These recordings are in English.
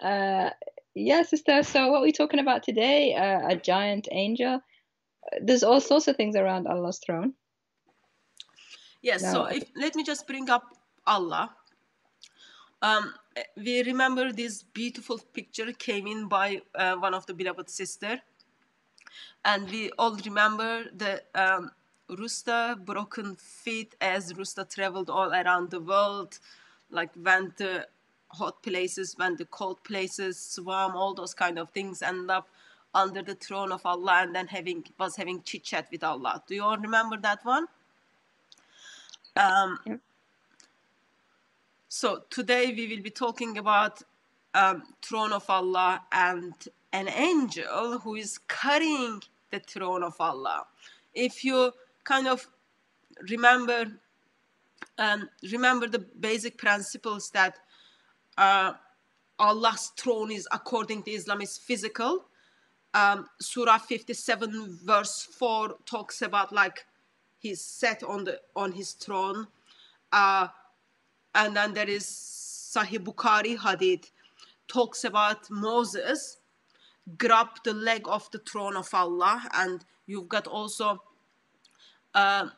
Uh, yeah, sister. So what are we talking about today? A giant angel. There's all sorts of things around Allah's throne. Yes, so No. let me just bring up Allah. We remember this beautiful picture came in by one of the beloved sister, and we all remember the Rusta broken feet as Rusta traveled all around the world, like went to hot places, went to cold places, swam, all those kind of things, end up under the throne of Allah, and then was having chit chat with Allah. Do you all remember that one? Yeah. So today we will be talking about throne of Allah and an angel who is carrying the throne of Allah. If you kind of remember the basic principles that Allah's throne is, according to Islam, is physical. Surah 57 verse 4 talks about like he's set on his throne. And then there is Sahih Bukhari hadith talks about Moses grabbed the leg of the throne of Allah, and you've got also what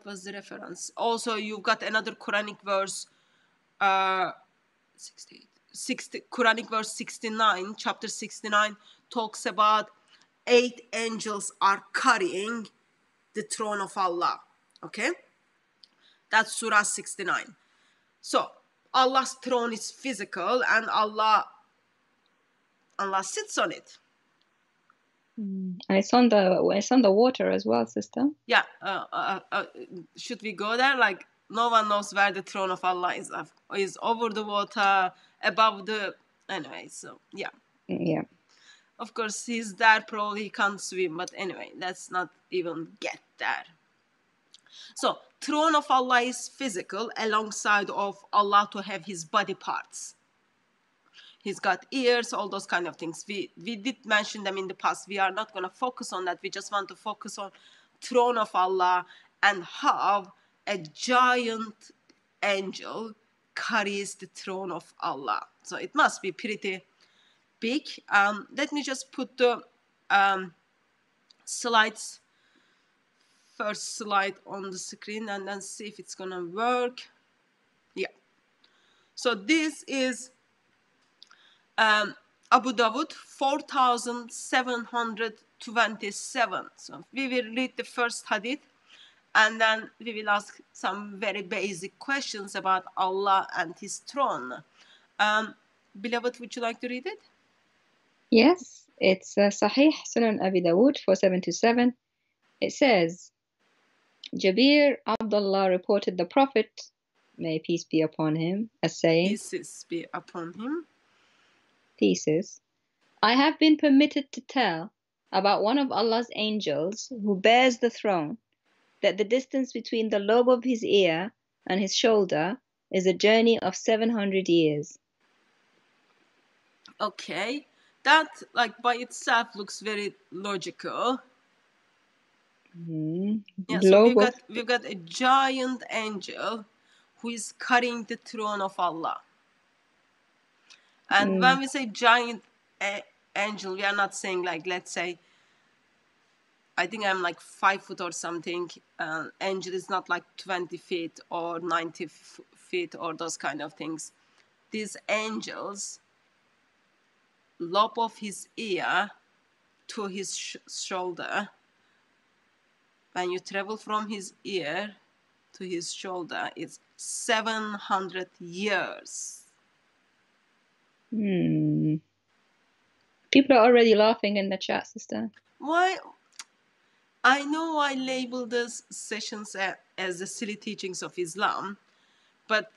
was the reference? Also, you've got another Quranic verse, Quranic verse 69, chapter 69 talks about 8 angels are carrying the throne of Allah. Okay, that's Surah 69. So Allah's throne is physical, and Allah sits on it. And it's on the water as well, sister. Yeah. Should we go there? Like, no one knows where the throne of Allah is over the water, above the. Anyway, so yeah. Yeah. Of course, he's there. Probably he can't swim, but anyway, let's not even get there. So, throne of Allah is physical, alongside of Allah to have his body parts. He's got ears, all those kind of things. We did mention them in the past. We are not going to focus on that. We just want to focus on throne of Allah and how a giant angel carries the throne of Allah. So it must be pretty big. Let me just put the slides, first slide on the screen, and then see if it's going to work. Yeah. So this is Abu Dawud 4727. So we will read the first hadith, and then we will ask some very basic questions about Allah and his throne. Beloved, would you like to read it? Yes, it's Sahih Sunan Abi Dawud 4727. It says, Jabir Abdullah reported the Prophet, may peace be upon him, as saying, Peace be upon him. Thesis, I have been permitted to tell about one of Allah's angels who bears the throne, that the distance between the lobe of his ear and his shoulder is a journey of 700 years. Okay, that like by itself looks very logical. Yeah, so we've got a giant angel who is carrying the throne of Allah. And when we say giant angel, we are not saying like, let's say, I think I'm like 5 foot or something. Angel is not like 20 feet or 90 feet or those kind of things. These angels, lobe of his ear to his shoulder, when you travel from his ear to his shoulder, it's 700 years. People are already laughing in the chat, sister. Why? I know I label these sessions as the silly teachings of Islam, but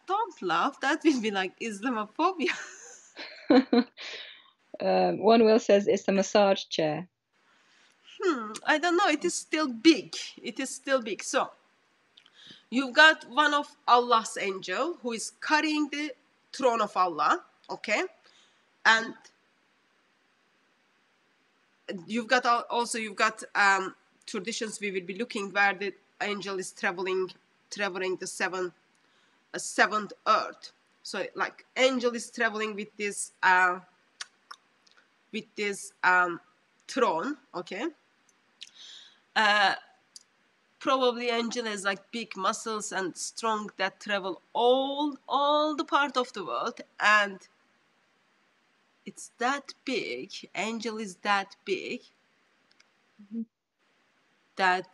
don't laugh. That will be like Islamophobia. One will says it's a massage chair. I don't know. It is still big. It is still big. So, you've got one of Allah's angel who is carrying the throne of Allah, okay? And you've got traditions we will be looking where the angel is traveling the 7 a seventh earth. So like angel is traveling with this throne, okay. Probably angel has like big muscles and strong that travel all the part of the world, and it's that big. Angel is that big that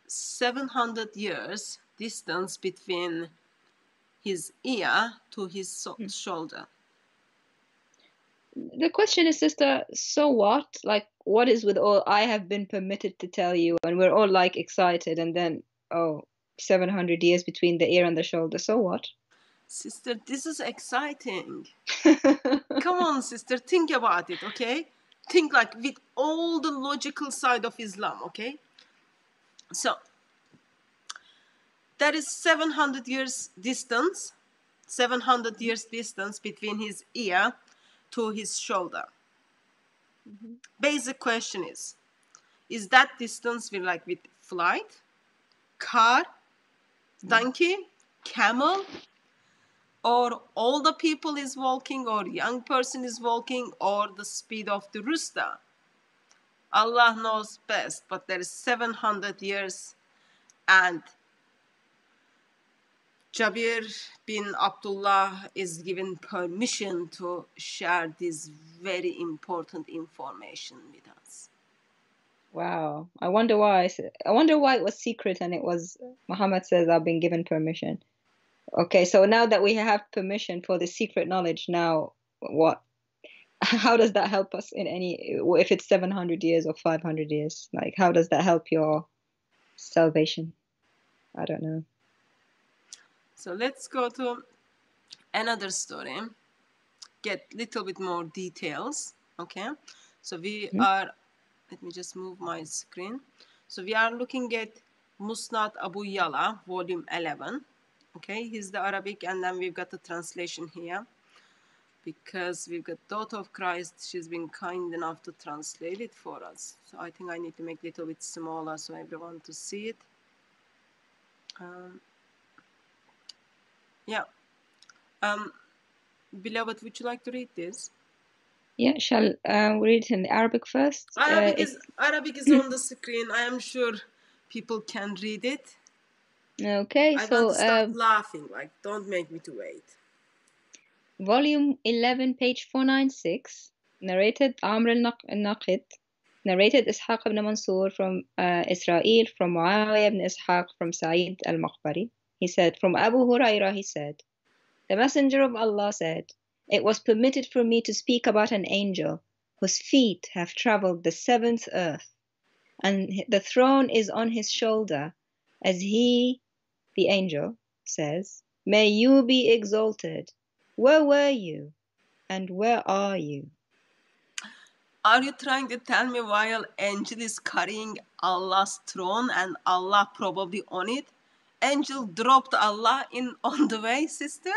700 years distance between his ear to his shoulder. The question is, sister, so what? Like, what is with all I have been permitted to tell you, and we're all like excited, and then 700 years between the ear and the shoulder. So what? Sister, this is exciting. Come on, sister, think about it, okay? Think like with all the logical side of Islam, okay? So, there is 700 years distance, 700 years distance between his ear to his shoulder. Basic question is that distance with flight, car, donkey, camel, or all the people is walking, or young person is walking, or the speed of the rooster? Allah knows best, but there is 700 years, and Jabir bin Abdullah is given permission to share this very important information with us. Wow. I wonder why it was secret and it was Muhammad says I've been given permission. Okay, so now that we have permission for the secret knowledge, now what? How does that help us if it's 700 years or 500 years? Like, how does that help your salvation? I don't know. So let's go to another story, get a little bit more details, okay? So we are, let me just move my screen. So we are looking at Musnad Abu Yala, volume 11, okay? Here's the Arabic, and then we've got the translation here, because we've got Daughter of Christ. She's been kind enough to translate it for us. So I think I need to make it a little bit smaller so everyone to see it. Yeah. Beloved, would you like to read this? Yeah, shall we read it in Arabic first? Arabic is on the screen. I am sure people can read it. Okay, I want to start laughing. Like, don't make me to wait. Volume 11, page 496, narrated Amr al-Naqid, narrated Ishaq ibn Mansur from Israel, from Muawiyah ibn Ishaq, from Sa'id al-Makhbari. He said, from Abu Hurairah, he said, the Messenger of Allah said, it was permitted for me to speak about an angel whose feet have traveled the seventh earth, and the throne is on his shoulder, as he, the angel, says, may you be exalted. Where were you? And where are you? Are you trying to tell me while angel is carrying Allah's throne and Allah probably on it, angel dropped Allah on the way, sister?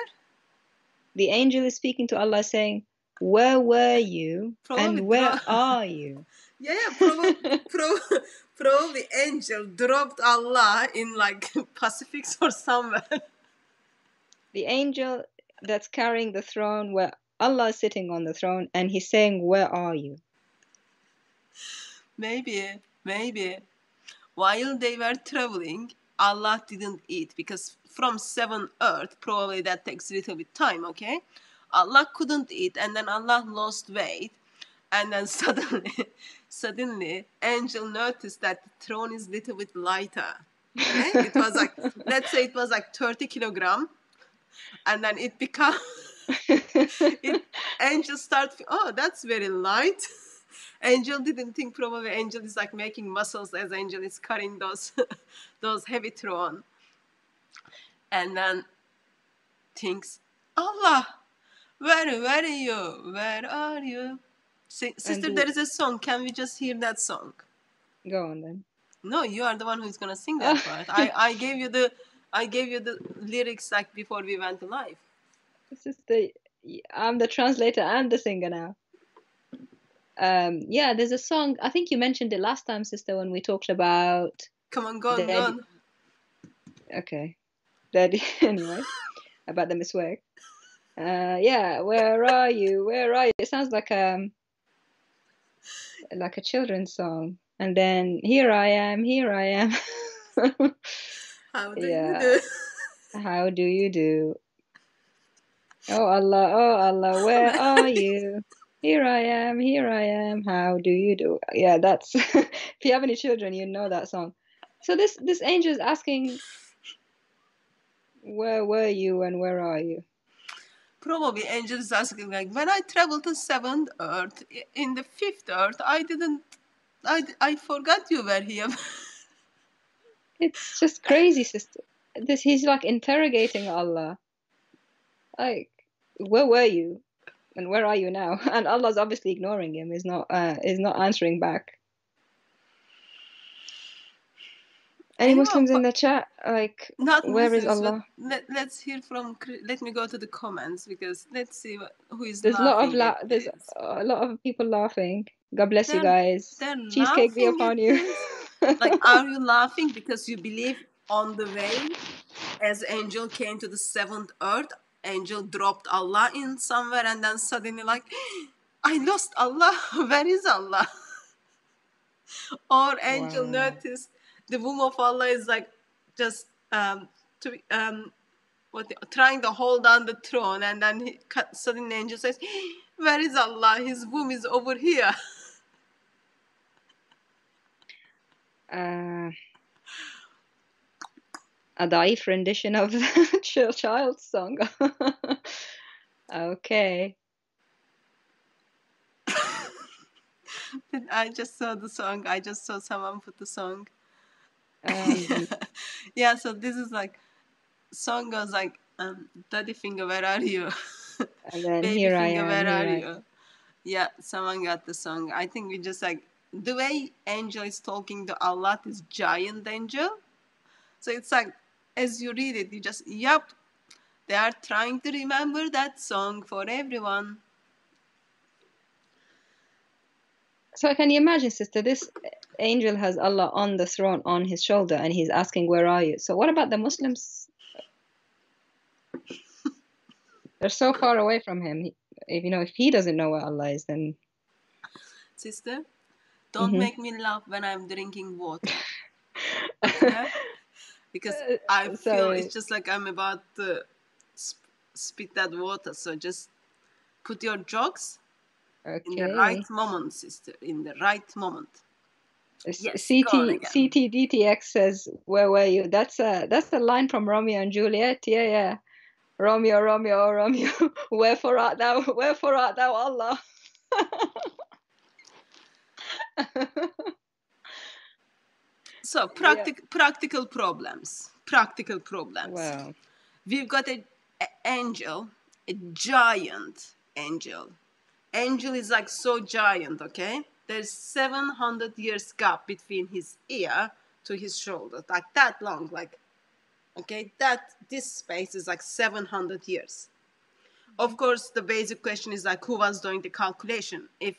The angel is speaking to Allah saying, where were you? Probably and where are you? Yeah, probably angel dropped Allah in like Pacifics or somewhere. The angel that's carrying the throne where Allah is sitting on the throne, and he's saying, where are you? Maybe. While they were traveling, Allah didn't eat, because from 7 earth, probably that takes a little bit time, okay? Allah couldn't eat, and then Allah lost weight, and then suddenly, angel noticed that the throne is a little bit lighter, okay? It was like, let's say it was like 30 kilogram, and then it become, angel started, oh, that's very light. Angel didn't think probably angel is like making muscles as angel is carrying those heavy throne. And then thinks, Allah, where are you? Where are you? Sister, there is a song. Can we just hear that song? Go on then. No, you are the one who's gonna sing that part. I gave you the lyrics like before we went live. Sister, I'm the translator and the singer now. Yeah, there's a song. I think you mentioned it last time, sister, when we talked about. Come on, go on. Okay. Daddy. Anyway, about the miswak. Yeah, where are you? Where are you? It sounds like a children's song. And then here I am, here I am. How do you Yeah. do? How do you do? Oh Allah, where are you? Here I am, here I am. How do you do? Yeah, that's if you have any children, you know that song. So this angel is asking, where were you and where are you? Probably angel is asking like, when I traveled to seventh earth, in the fifth earth, I forgot you were here. It's just crazy, sister. He's like interrogating Allah. Like, where were you? And where are you now? And Allah's obviously ignoring him. Is not answering back. Any Muslims in the chat? Like, not where is Muslims, Allah? but let's hear from. Let me go to the comments because let's see who is There's laughing at there's this. a lot of people laughing. God bless you They're guys. Cheesecake be laughing upon at you. this. Like, are you laughing because you believe on the way as angel came to the seventh earth, angel dropped Allah in somewhere and then suddenly like, I lost Allah. Where is Allah? Or angel Wow. noticed the womb of Allah is like just trying to hold on the throne, and then suddenly angel says, where is Allah? His womb is over here. A daif rendition of the child song. Okay. I just saw the song. I just saw someone put the song. Deep. Yeah, so this is like, song goes like, Daddy finger, where are you? And then Baby here I finger, am. where Here are I you? Yeah, someone got the song. I think we just like, the way angel is talking to Allah, this giant angel. So it's like, as you read it, you just, yep, they are trying to remember that song for everyone. So can you imagine, sister, this angel has Allah on the throne on his shoulder and he's asking, where are you? So what about the Muslims? They're so far away from him. If he doesn't know where Allah is, then... Sister, don't make me laugh when I'm drinking water. Okay? Because I feel Sorry. it's just like I'm about to spit that water. So just put your jokes in the right moment, sister. In the right moment. Yes, CTDTX says, where were you? That's a line from Romeo and Juliet. Yeah. Romeo, Romeo, Romeo, wherefore art thou, Allah? So practical problems. Wow. We've got an angel, a giant angel. Angel is like so giant, okay? There's 700 years gap between his ear to his shoulder, like that long, like, okay, this space is like 700 years. Of course, the basic question is like, who was doing the calculation? If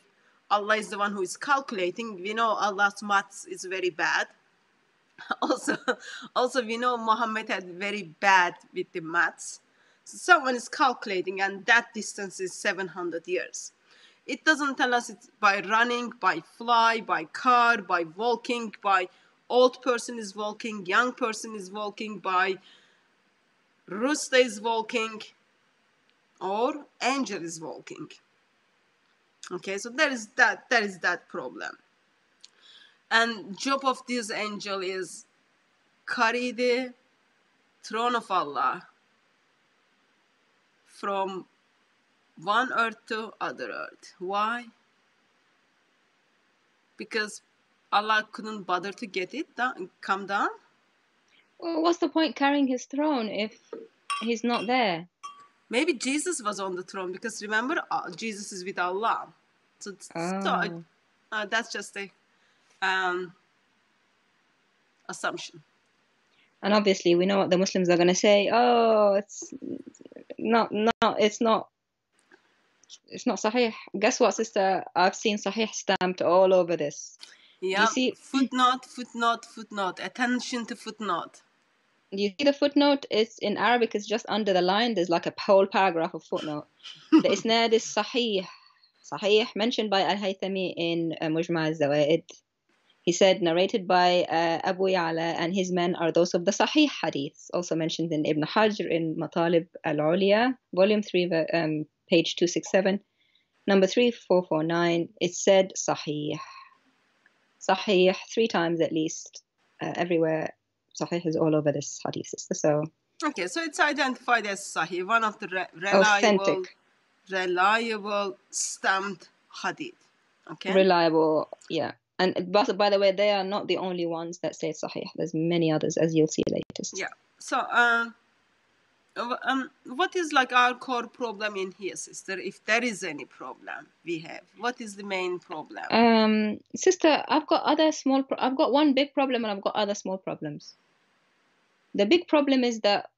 Allah is the one who is calculating, we know Allah's maths is very bad. Also, we know Muhammad had very bad with the maths. So someone is calculating, and that distance is 700 years. It doesn't tell us it's by running, by fly, by car, by walking, by old person is walking, young person is walking, by rooster is walking, or angel is walking. Okay, so there is that problem. And job of this angel is carry the throne of Allah from one earth to other earth. Why? Because Allah couldn't bother to get it down, come down. Well, what's the point carrying his throne if he's not there? Maybe Jesus was on the throne, because remember, Jesus is with Allah. So that's just a assumption. And obviously, we know what the Muslims are going to say. Oh, it's not sahih. Guess what, sister? I've seen sahih stamped all over this. Yeah, footnote. Attention to footnote. You see the footnote? It's in Arabic, it's just under the line. There's like a whole paragraph of footnote. The isnad is sahih. Sahih, mentioned by Al-Haythami in Mujma' al-Zawaid. He said, narrated by Abu Ya'la, and his men are those of the Sahih hadiths, also mentioned in Ibn Hajr in Matalib al-Uliya, volume 3, page 267, number 3449. It said Sahih. Sahih 3 times at least, everywhere. Sahih is all over this hadith, sister. So Okay, so it's identified as Sahih, one of the authentic, reliable stamped hadith. Okay. reliable, yeah. And by the way, they are not the only ones that say Sahih. There's many others, as you'll see later. Yeah. So, what is like our core problem in here, sister? If there is any problem we have, what is the main problem? Sister, I've got I've got one big problem and I've got other small problems. The big problem is that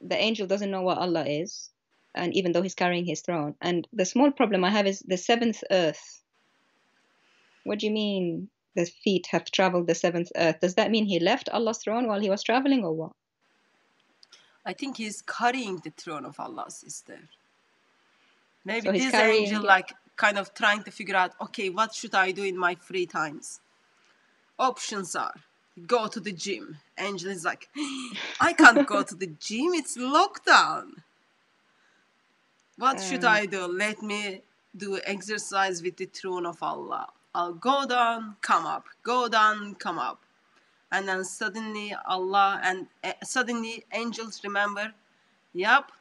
the angel doesn't know what Allah is, and even though he's carrying his throne. And the small problem I have is the seventh earth. What do you mean the feet have traveled the seventh earth? Does that mean he left Allah's throne while he was traveling, or what? I think he's carrying the throne of Allah, sister. Maybe So he's this carrying angel it. like kind of trying to figure out, okay, what should I do in my free times? Options are go to the gym. Angel is like, I can't go to the gym, it's lockdown. What should I do? Let me do exercise with the throne of Allah. I'll go down, come up, go down, come up. And then suddenly Allah and suddenly angels remember, yep,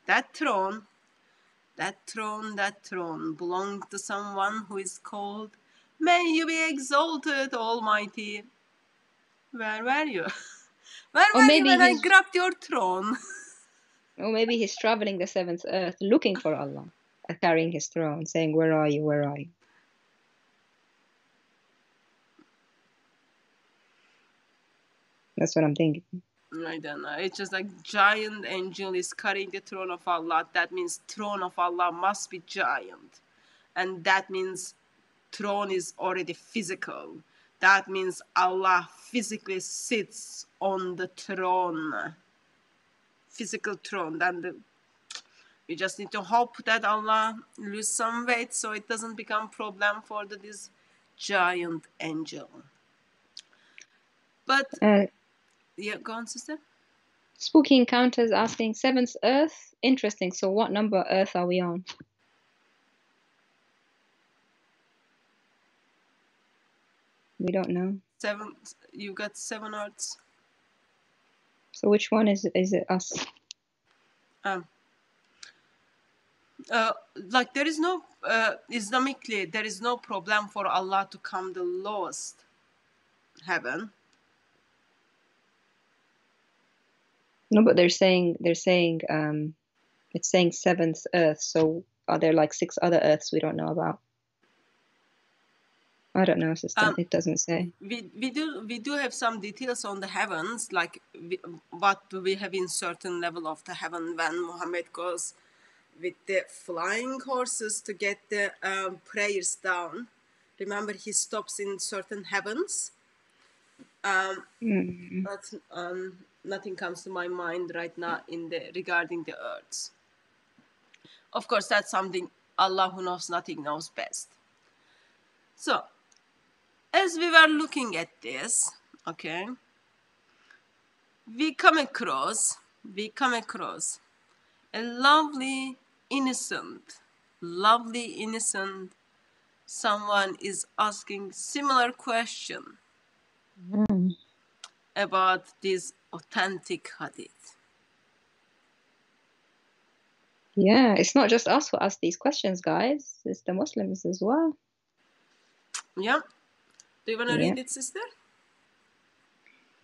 that throne belonged to someone who is called, may you be exalted, Almighty. Where were you? Where Or were maybe you when I he's- grabbed your throne? Or maybe he's traveling the seventh earth looking for Allah, carrying his throne, saying, where are you, where are you? That's what I'm thinking. I don't know. It's just like giant angel is carrying the throne of Allah. That means throne of Allah must be giant. And that means throne is already physical. That means Allah physically sits on the throne. Physical throne. Then we just need to hope that Allah lose some weight so it doesn't become problem for this giant angel. But yeah, go on, sister. Spooky Encounters asking, seventh earth? Interesting. So what number earth are we on? We don't know. 7. You got 7 earths. So which one is it us? Like there is no Islamically there is no problem for Allah to come the lowest heaven. No, but they're saying it's saying seventh earth. So are there like 6 other earths we don't know about? I don't know, sister. It doesn't say. We do have some details on the heavens, like what we have in certain level of the heaven when Muhammad goes with the flying horses to get the prayers down. Remember, he stops in certain heavens. But nothing comes to my mind right now regarding the earths. Of course, that's something Allah who knows nothing knows best. So, as we were looking at this, okay, we come across a lovely, innocent, someone is asking similar question about this authentic hadith. Yeah, it's not just us who ask these questions, guys. It's the Muslims as well. Yeah. Do you want to read it, sister?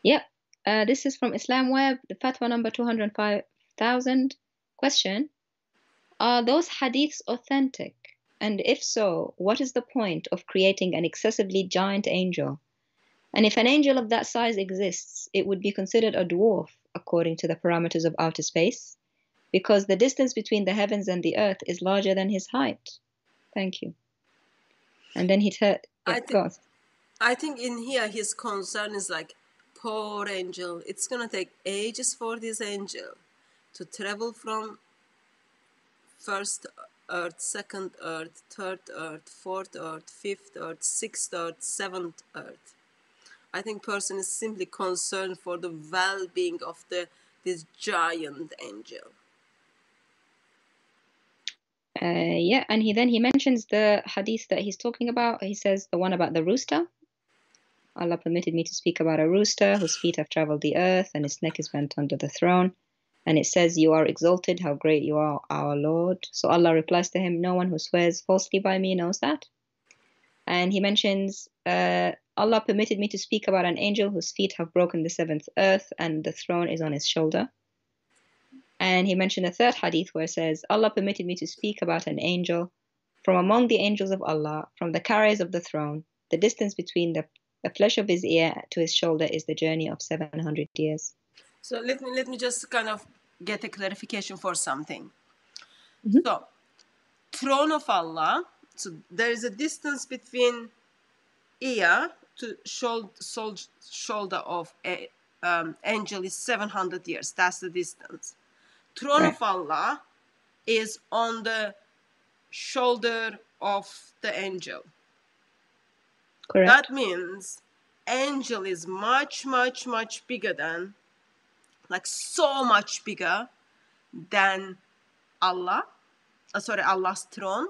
Yeah. This is from Islam Web, the fatwa number 205,000. Question: are those hadiths authentic? And if so, what is the point of creating an excessively giant angel? And if an angel of that size exists, it would be considered a dwarf according to the parameters of outer space, because the distance between the heavens and the earth is larger than his height. Thank you. And then he goes. I think in here his concern is like Poor angel. It's gonna take ages for this angel to travel from first earth, second earth, third earth, fourth earth, fifth earth, sixth earth, seventh earth. I think person is simply concerned for the well-being of this giant angel. Yeah, and he mentions the hadith that he's talking about. He says the one about the rooster. Allah permitted me to speak about a rooster whose feet have traveled the earth and his neck is bent under the throne. And it says, "You are exalted, how great you are, our Lord." So Allah replies to him, "No one who swears falsely by me knows that." And he mentions, Allah permitted me to speak about an angel whose feet have broken the seventh earth and the throne is on his shoulder. And he mentioned a third hadith where it says, Allah permitted me to speak about an angel from among the angels of Allah, from the carriers of the throne. The distance between the flesh of his ear to his shoulder is the journey of 700 years. So let me just kind of get a clarification for something. So, throne of Allah. So there is a distance between ear to shoulder of a angel is 700 years. That's the distance. Throne of Allah is on the shoulder of the angel. Correct. That means angel is much, much, much bigger than, like so much bigger than Allah. Allah's throne.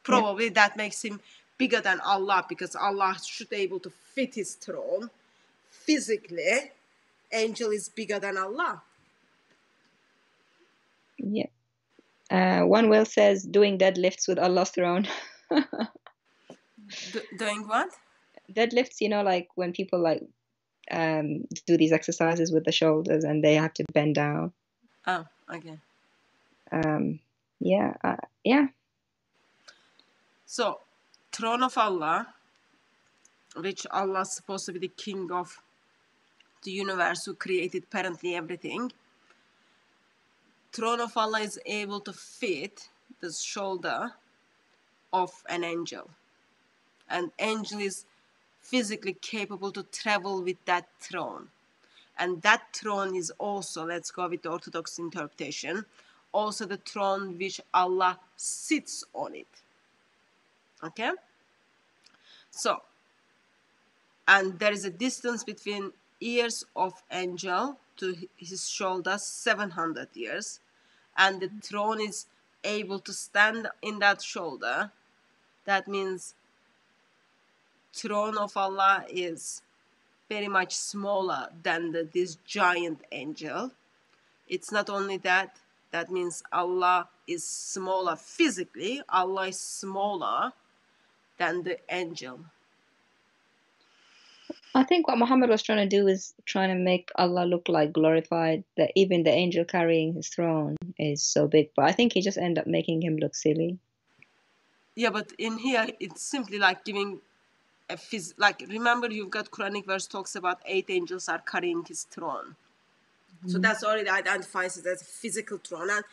Probably that makes him bigger than Allah because Allah should be able to fit his throne. Physically, angel is bigger than Allah. Yeah. One will says doing deadlifts with Allah's throne. Doing what? Deadlifts, you know, like when people like do these exercises with the shoulders and they have to bend down. Oh, okay. Yeah. So, throne of Allah, which Allah is supposed to be the king of the universe who created apparently everything. Throne of Allah is able to fit the shoulder of an angel. And angel is physically capable to travel with that throne. And that throne is also, let's go with the Orthodox interpretation, also the throne which Allah sits on it. Okay? So, and there is a distance between ears of angel to his shoulder, 700 years. And the throne is able to stand in that shoulder. That means throne of Allah is very much smaller than this giant angel. It's not only that, that means Allah is smaller physically. Allah is smaller than the angel. I think what Muhammad was trying to do is trying to make Allah look like glorified, that even the angel carrying his throne is so big. But I think he just ended up making him look silly. Yeah, but in here, it's simply like giving a like, remember you've got Quranic verse talks about 8 angels are carrying his throne. So that's already identifies it as a physical throne. And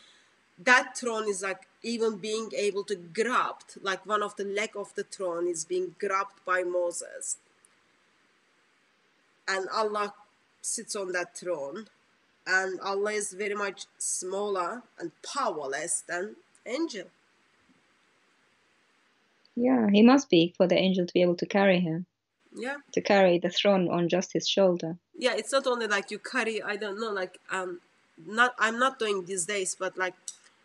that throne is like even being able to grab, like one of the leg of the throne is being grabbed by Moses. And Allah sits on that throne. And Allah is very much smaller and powerless than angel. Yeah, he must be for the angel to be able to carry him. Yeah. To carry the throne on just his shoulder. Yeah, it's not only like you carry, I don't know, like I'm not doing these days, but like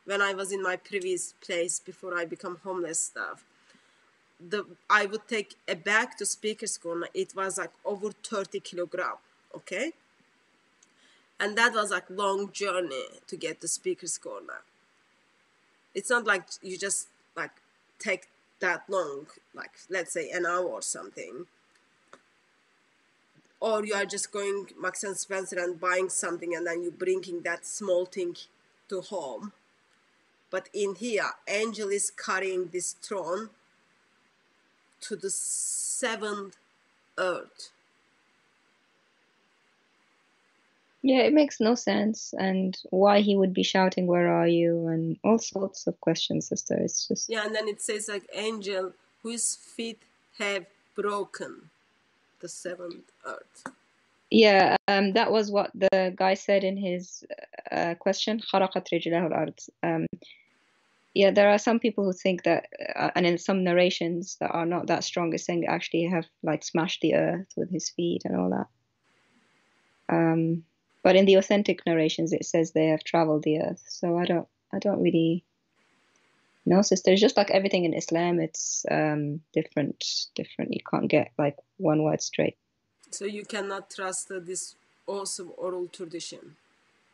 when I was in my previous place before I become homeless stuff, I would take a bag to Speaker's Corner. It was like over 30 kilogram, okay? And that was like long journey to get to Speaker's Corner. It's not like you just like take that long, like let's say an hour or something. Or you are just going Marks and Spencer and buying something and then you bringing that small thing to home. But in here, angel is carrying this throne to the 7th earth. Yeah, it makes no sense. And why he would be shouting, "Where are you?" and all sorts of questions, sister. It's just... Yeah, and then it says like angel whose feet have broken the 7th earth. Yeah, that was what the guy said in his question. خرقت رجله الأرض. Yeah, there are some people who think that, and in some narrations that are not that strong, is saying actually have like smashed the earth with his feet and all that. But in the authentic narrations, it says they have traveled the earth. So I don't really know, sister. It's just like everything in Islam, it's different. You can't get like one word straight. So you cannot trust this awesome oral tradition.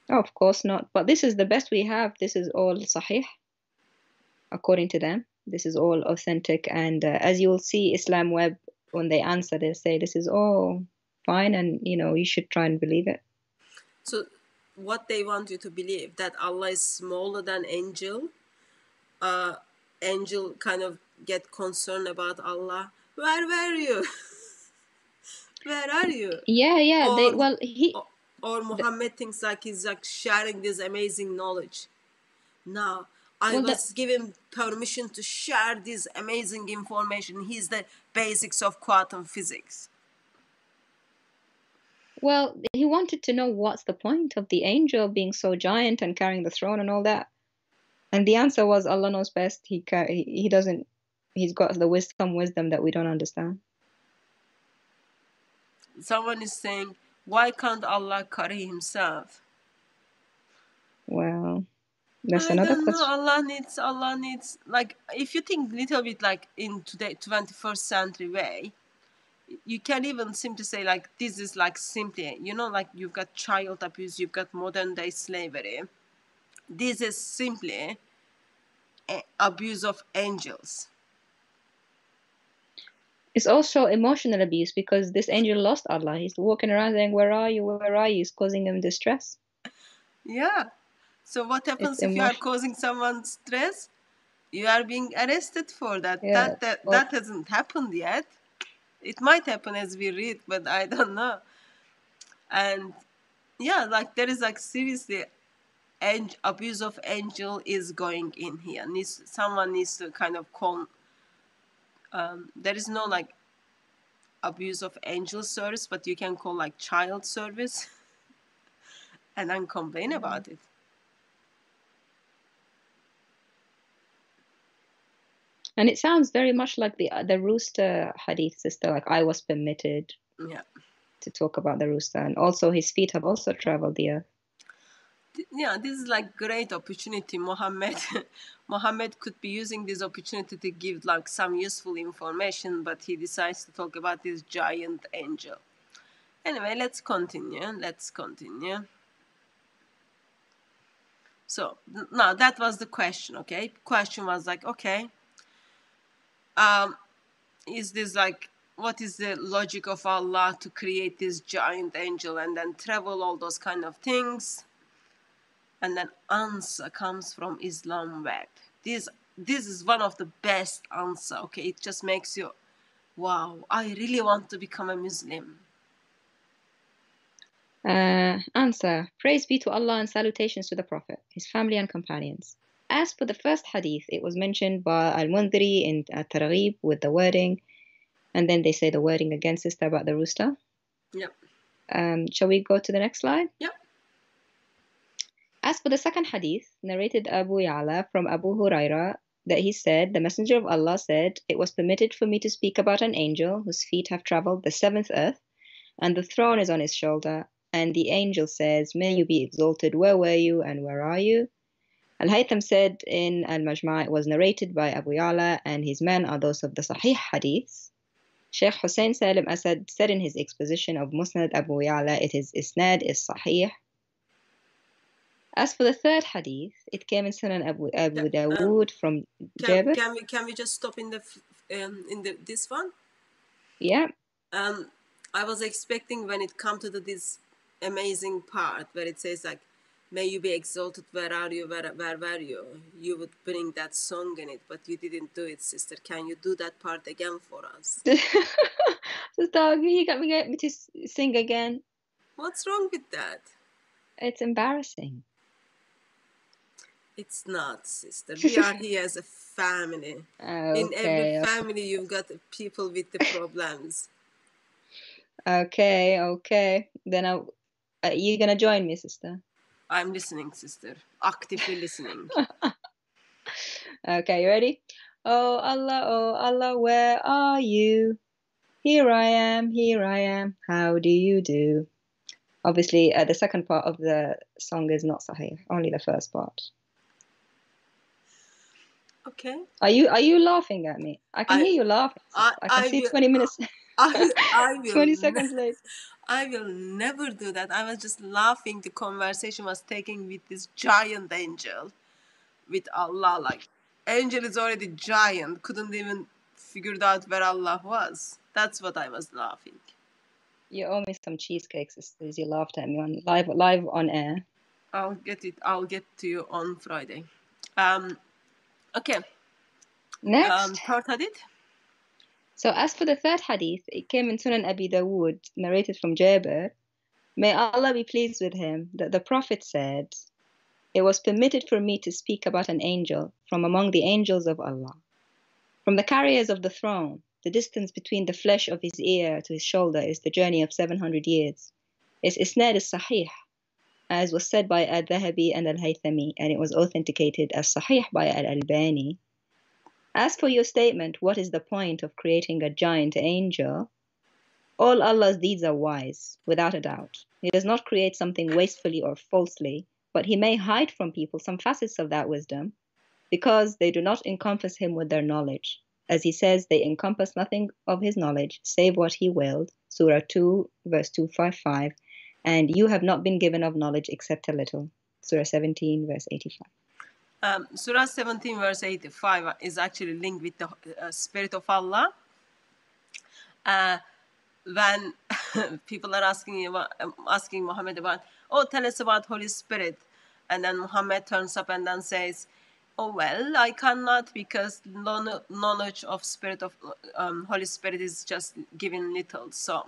Oh, of course not. But this is the best we have. This is all sahih, according to them. This is all authentic. And as you will see, Islam Web, when they answer, they say this is all fine, and you should try and believe it. So what they want you to believe, that Allah is smaller than angel? Angel kind of get concerned about Allah. Where were you? Where are you? Yeah. Or Muhammad thinks like he's like sharing this amazing knowledge. Now, I was given permission to share this amazing information. He's the basics of quantum physics. Well, he wanted to know what's the point of the angel being so giant and carrying the throne and all that. And the answer was Allah knows best. He's got the wisdom that we don't understand. Someone is saying, why can't Allah carry himself? Well, that's another question. Allah needs, like, if you think a little bit like in today 21st century way, you can even simply say like this is like simply, like you've got child abuse, you've got modern day slavery. This is simply abuse of angels. It's also emotional abuse, because this angel lost Allah. He's walking around saying, where are you? Where are you? He's causing him distress. Yeah. So what happens if you are causing someone stress? You are being arrested for that. Yeah, that hasn't happened yet. It might happen as we read, but I don't know. And yeah, like there is like seriously abuse of angel is going in here. Someone needs to kind of call. There is no like abuse of angel service, but you can call like child service and then complain about it. And it sounds very much like the rooster hadith, sister. Like I was permitted to talk about the rooster, and also his feet have also traveled the earth. Yeah, this is like great opportunity. Muhammad could be using this opportunity to give like some useful information, but he decides to talk about this giant angel. Anyway, let's continue. So now that was the question, okay? Question was like, okay, is this like, what is the logic of Allah to create this giant angel and then travel all those kind of things? And then answer comes from Islam Web. This is one of the best answer, okay? It just makes you, wow, I really want to become a Muslim. Answer. Praise be to Allah and salutations to the Prophet, his family and companions. As for the first hadith, it was mentioned by Al-Mundhiri in At-Targhib with the wording, and then they say the wording again, sister, about the rooster. Yep. Shall we go to the next slide? Yep. As for the second hadith, narrated Abu Ya'la from Abu Huraira, that he said, the Messenger of Allah said, it was permitted for me to speak about an angel whose feet have traveled the seventh earth, and the throne is on his shoulder, and the angel says, may you be exalted, where were you and where are you? Al-Haytham said in Al-Majma', it was narrated by Abu Ya'la, and his men are those of the Sahih hadiths. Sheikh Hussein Salim Asad said in his exposition of Musnad Abu Ya'la, his isnad is Sahih. As for the third hadith, it came in Sunan Abu Dawood from Jabir. Can we just stop in this one? Yeah. I was expecting when it come to this amazing part where it says like, may you be exalted, where are you, where were you? You would bring that song in it, but you didn't do it, sister. Can you do that part again for us? Sister, you got me to sing again. What's wrong with that? It's embarrassing. It's not, sister. We are here as a family. Okay. In every family, you've got people with the problems. Okay. Then you gonna join me, sister? I'm listening, sister. Actively listening. Okay, you ready? Oh Allah, where are you? Here I am. How do you do? Obviously, the second part of the song is not sahih, only the first part. Okay. Are you laughing at me? I can hear you laughing. I can see 20 minutes, I will 20 seconds later. I will never do that. I was just laughing. The conversation was taking with this giant angel, with Allah. Like, angel is already giant. Couldn't even figure out where Allah was. That's what I was laughing. You owe me some cheesecake, sisters. You laughed at me on live on air. I'll get to you on Friday. Okay. Next. Third hadith. So as for the third hadith, it came in Sunan Abi Dawood, narrated from Jabir. May Allah be pleased with him, that the Prophet said, "It was permitted for me to speak about an angel from among the angels of Allah. From the carriers of the throne, the distance between the flesh of his ear to his shoulder is the journey of 700 years. Its isnad is sahih, as was said by Al-Dhahabi and Al-Haythami, and it was authenticated as sahih by Al-Albani. As for your statement, what is the point of creating a giant angel? All Allah's deeds are wise, without a doubt. He does not create something wastefully or falsely, but He may hide from people some facets of that wisdom, because they do not encompass Him with their knowledge. As He says, they encompass nothing of His knowledge, save what He willed, Surah 2, verse 255, and you have not been given of knowledge except a little, Surah 17, verse 85. Surah 17, verse 85 is actually linked with the Spirit of Allah. When people are asking Muhammad about, tell us about Holy Spirit. And then Muhammad turns up and then says, well, I cannot, because knowledge of Spirit of Holy Spirit is just given little. So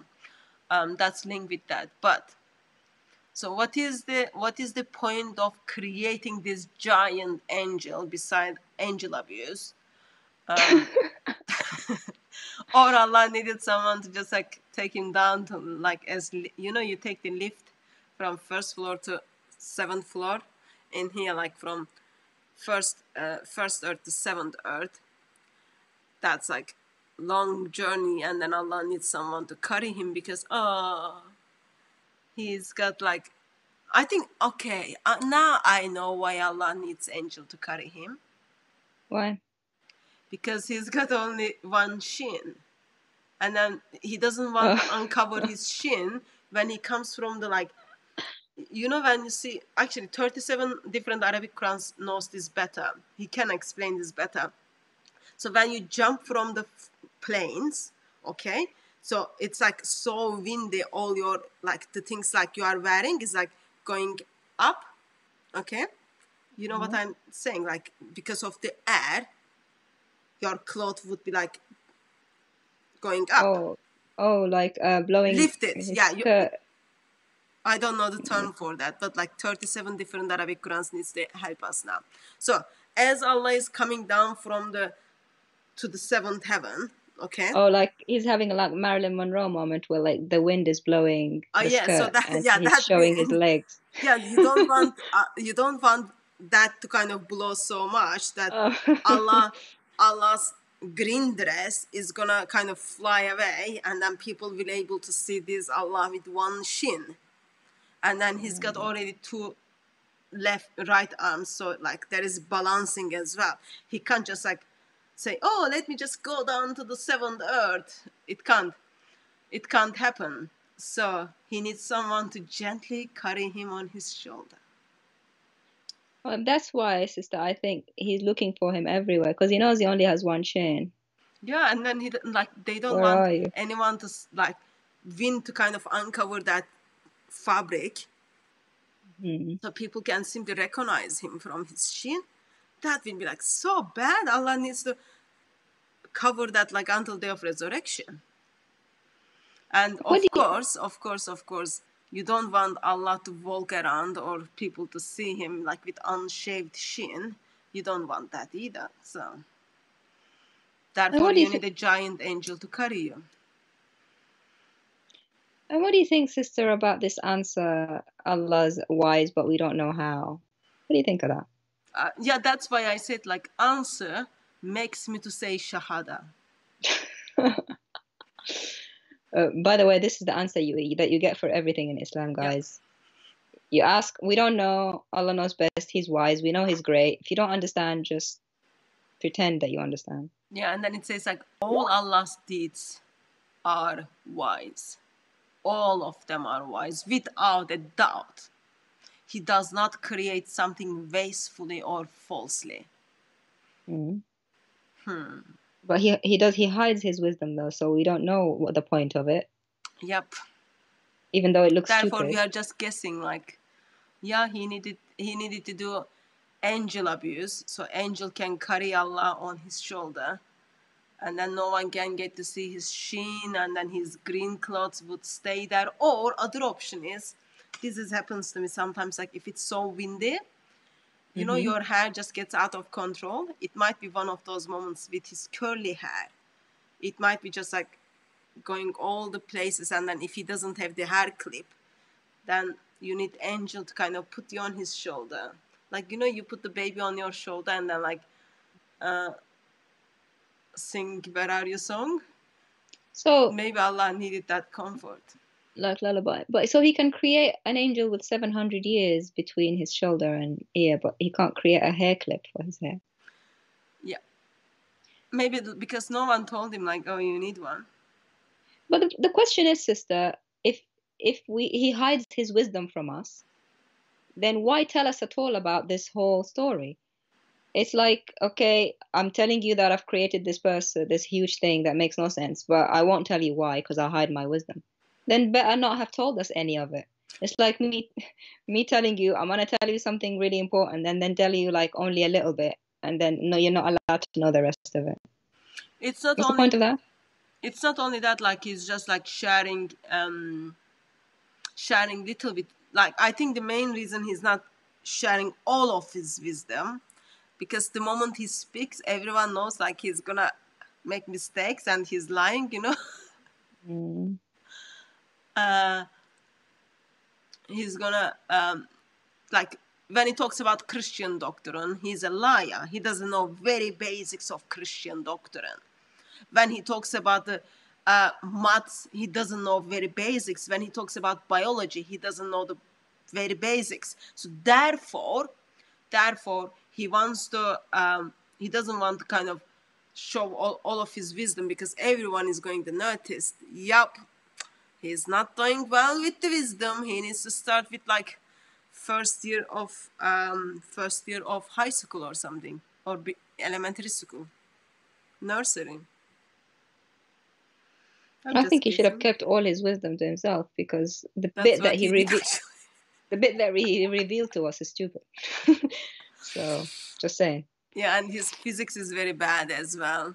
that's linked with that. But so what is the point of creating this giant angel beside angel abuse? Or Allah needed someone to just like take him down to, like, as you take the lift from first floor to seventh floor in here, like from first earth to seventh earth. That's like long journey, and then Allah needs someone to carry him because he's got like, I think, okay, now I know why Allah needs angel to carry him. Why? Because he's got only one shin. And then he doesn't want to uncover his shin when he comes from the, like, when you see, actually 37 different Arabic Qurans knows this better. He can explain this better. So when you jump from the planes, okay, so it's like so windy, all your, like, the things like you are wearing is like going up, okay? You know what I'm saying? Like, because of the air, your clothes would be like going up. Like blowing. Lifted, yeah. Skirt. I don't know the term for that, but like 37 different Arabic Qurans needs to help us now. So as Allah is coming down from to the seventh heaven, okay? Like he's having a like Marilyn Monroe moment where like the wind is blowing the skirt and he's showing his legs. Yeah, you don't want that to kind of blow so much that Allah's green dress is gonna kind of fly away, and then people will be able to see this Allah with one shin, and then he's got already two right arms, so like there is balancing as well. He can't just like say, let me just go down to the seventh earth. It can't happen. So he needs someone to gently carry him on his shoulder. Well, that's why, sister, I think he's looking for him everywhere, because he knows he only has one shin. Yeah, and then they don't want anyone to like wind to kind of uncover that fabric, so people can simply recognize him from his shin. That will be like so bad. Allah needs to cover that like until day of resurrection. And of course, you don't want Allah to walk around or people to see him like with unshaved shin. You don't want that either. So therefore you need a giant angel to carry you. And what do you think, sister, about this answer? Allah's wise, but we don't know how. What do you think of that? Yeah, that's why I said like answer makes me to say shahada. By the way, this is the answer that you get for everything in Islam, guys. You ask, we don't know. Allah knows best. He's wise. We know He's great. If you don't understand, just pretend that you understand. Yeah, and then it says like all Allah's deeds are wise. All of them are wise, without a doubt. He does not create something wastefully or falsely. But he hides His wisdom though, so we don't know what the point of it. Yep. Even though it looks Therefore, stupid. we are just guessing. Like, yeah, he needed to do angel abuse, so angel can carry Allah on his shoulder, and then no one can get to see his sheen, and then his green clothes would stay there. Or other option is, happens to me sometimes. Like if it's so windy, you know, your hair just gets out of control. It might be one of those moments with his curly hair. It might be just like going all the places, and then if he doesn't have the hair clip, then you need angel to kind of put you on his shoulder. Like, you know, you put the baby on your shoulder and then like sing Where Are You song. So maybe Allah needed that comfort. Like lullaby. But so He can create an angel with 700 years between his shoulder and ear, but He can't create a hair clip for his hair. Yeah. Maybe because no one told him like, oh, you need one. But the question is, sister, if He hides His wisdom from us, then why tell us at all about this whole story? It's like, okay, I'm telling you that I've created this person, this huge thing that makes no sense, but I won't tell you why because I'll hide my wisdom. Then better not have told us any of it. It's like me telling you I'm gonna tell you something really important and then tell you like only a little bit, and then no, you're not allowed to know the rest of it. It's not What's only the point of that? It's not only that, like he's just like sharing little bit. Like I think the main reason he's not sharing all of his wisdom, because the moment he speaks, everyone knows like he's gonna make mistakes and he's lying, you know. He's gonna like when he talks about Christian doctrine, he's a liar. He doesn't know very basics of Christian doctrine. When he talks about the maths, he doesn't know very basics. When he talks about biology, he doesn't know the very basics. So therefore, he wants to. He doesn't want to kind of show all of his wisdom, because everyone is going to notice. Yup, he's not doing well with the wisdom. He needs to start with like first year of high school or something, or elementary school, nursery. I think he should have kept all his wisdom to himself, because the bit that he revealed to us is stupid. So just saying. Yeah, and his physics is very bad as well.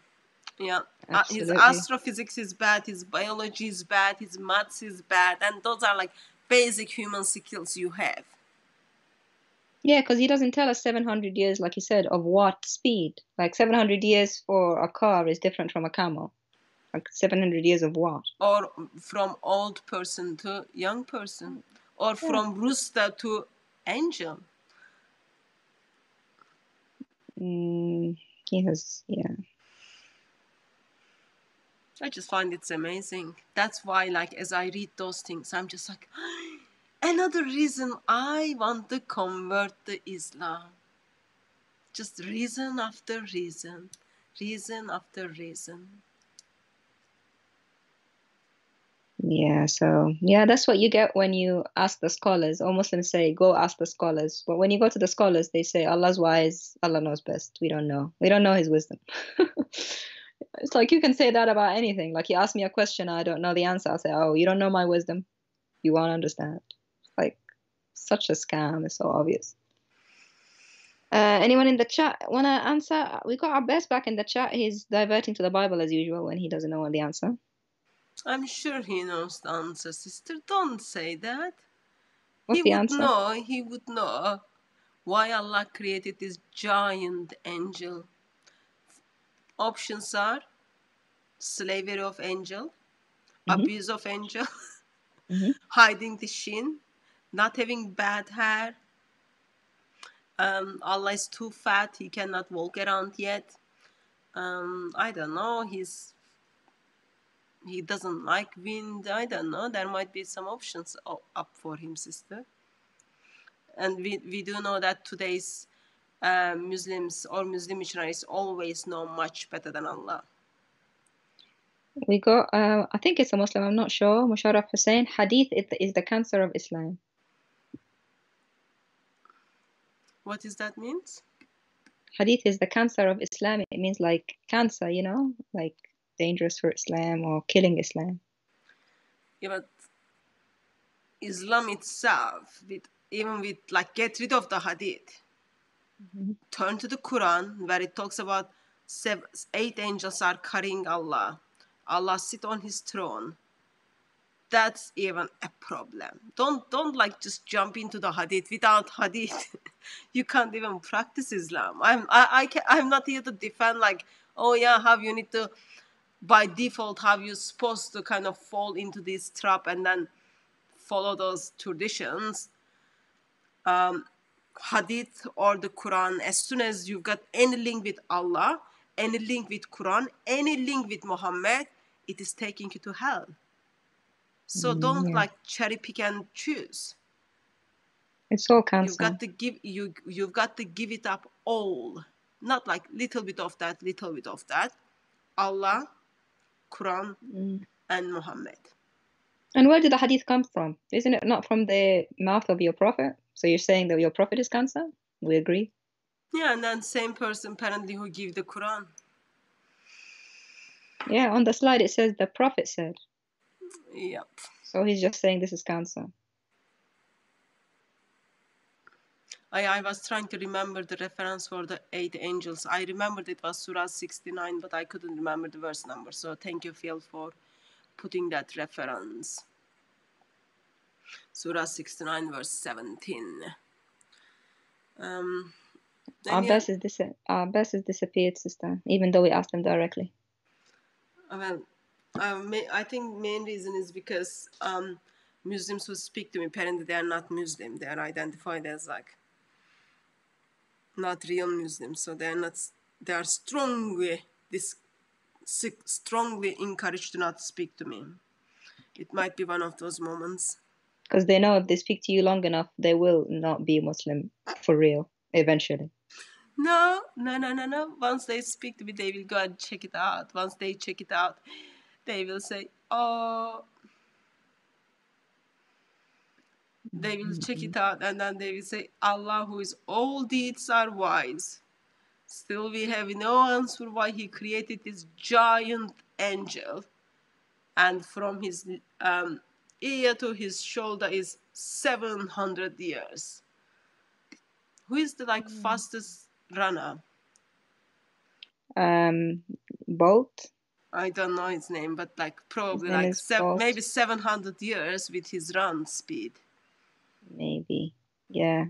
Yeah, his Absolutely. astrophysics is bad, his biology is bad, his maths is bad, and those are like basic human skills you have. Yeah, because he doesn't tell us 700 years, like he said, of what speed. Like 700 years for a car is different from a camel. Like 700 years of what? Or from old person to young person. Or from rooster to angel. Yes, yeah. I just find it's amazing. That's why, like, as I read those things, I'm just like, another reason I want to convert to Islam. Just reason after reason. Reason after reason. Yeah, so yeah, that's what you get when you ask the scholars. All Muslims say, go ask the scholars. But when you go to the scholars, they say, Allah's wise, Allah knows best. We don't know. We don't know His wisdom. It's like you can say that about anything. Like you ask me a question, I don't know the answer. I'll say, oh, you don't know my wisdom. You won't understand. Like such a scam. It's so obvious. Anyone in the chat want to answer? We got our best back in the chat. He's diverting to the Bible as usual when he doesn't know the answer. I'm sure he knows the answer, sister. Don't say that. What's the answer? He would know why Allah created this giant angel. Options are slavery of angel, abuse of angel, hiding the shin, not having bad hair. Allah is too fat, he cannot walk around yet. I don't know, he doesn't like wind. I don't know, there might be some options up for him, sister. And we do know that today's Muslims or Muslim missionaries always know much better than Allah. We got, I think it's a Muslim, I'm not sure, Musharraf Hussain, hadith is the cancer of Islam. What does that mean? Hadith is the cancer of Islam. It means like cancer, you know, like dangerous for Islam or killing Islam. Yeah, but Islam itself, even with like get rid of the hadith, turn to the Quran where it talks about 8 angels are carrying Allah. Allah sit on his throne. That's even a problem. Don't like just jump into the hadith. Without hadith, you can't even practice Islam. I'm not here to defend like, oh yeah, how you need to, by default, how you supposed to kind of fall into this trap and then follow those traditions. Hadith or the Quran, as soon as you've got any link with Allah, any link with Quran, any link with Muhammad, it is taking you to hell. So don't like cherry pick and choose. It's all cancer. You've got to give it up all. Not like little bit of that, little bit of that. Allah, Quran, and Muhammad. And where did the hadith come from? Isn't it not from the mouth of your prophet? So you're saying that your prophet is cancer? We agree. Yeah, and then same person apparently who gave the Quran. Yeah, on the slide it says the prophet said. Yep. So he's just saying this is cancer. I was trying to remember the reference for the 8 angels. I remembered it was Surah 69, but I couldn't remember the verse number. So thank you, Phil, for putting that reference. Surah 69, verse 17. Our best is disappeared, sister, even though we asked them directly. Well, I think main reason is because Muslims who speak to me, apparently they are not Muslim. They are identified as like not real Muslims. So they are strongly encouraged to not speak to me. It might be one of those moments. Because they know if they speak to you long enough, they will not be Muslim for real, eventually. No. Once they speak to me, they will go and check it out. Once they check it out, they will say, oh, they will check it out, and then they will say, Allah, who is all deeds are wise. Still, we have no answer why he created this giant angel, and from his ear to his shoulder is 700 years. Who is the fastest runner? Bolt. I don't know his name, but probably maybe 700 years with his run speed. Maybe, yeah.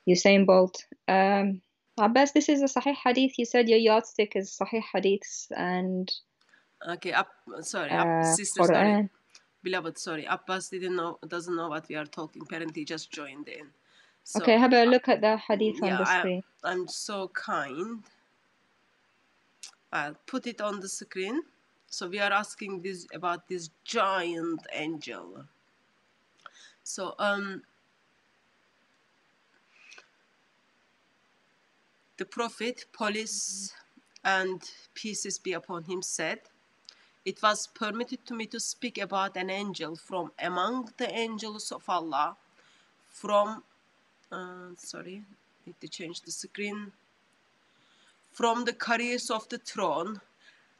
Usain Bolt. Abbas, this is a Sahih Hadith. You said your yardstick is Sahih Hadiths and. Okay, sister, sorry, beloved, sorry. Abbas doesn't know what we are talking. Apparently, just joined in. So, okay, have a look at the hadith on the screen. I'm so kind. I'll put it on the screen. So we are asking about this giant angel. So the Prophet, peace and peace be upon him, said, "It was permitted to me to speak about an angel from among the angels of Allah, from sorry, need to change the screen. From the carriers of the throne,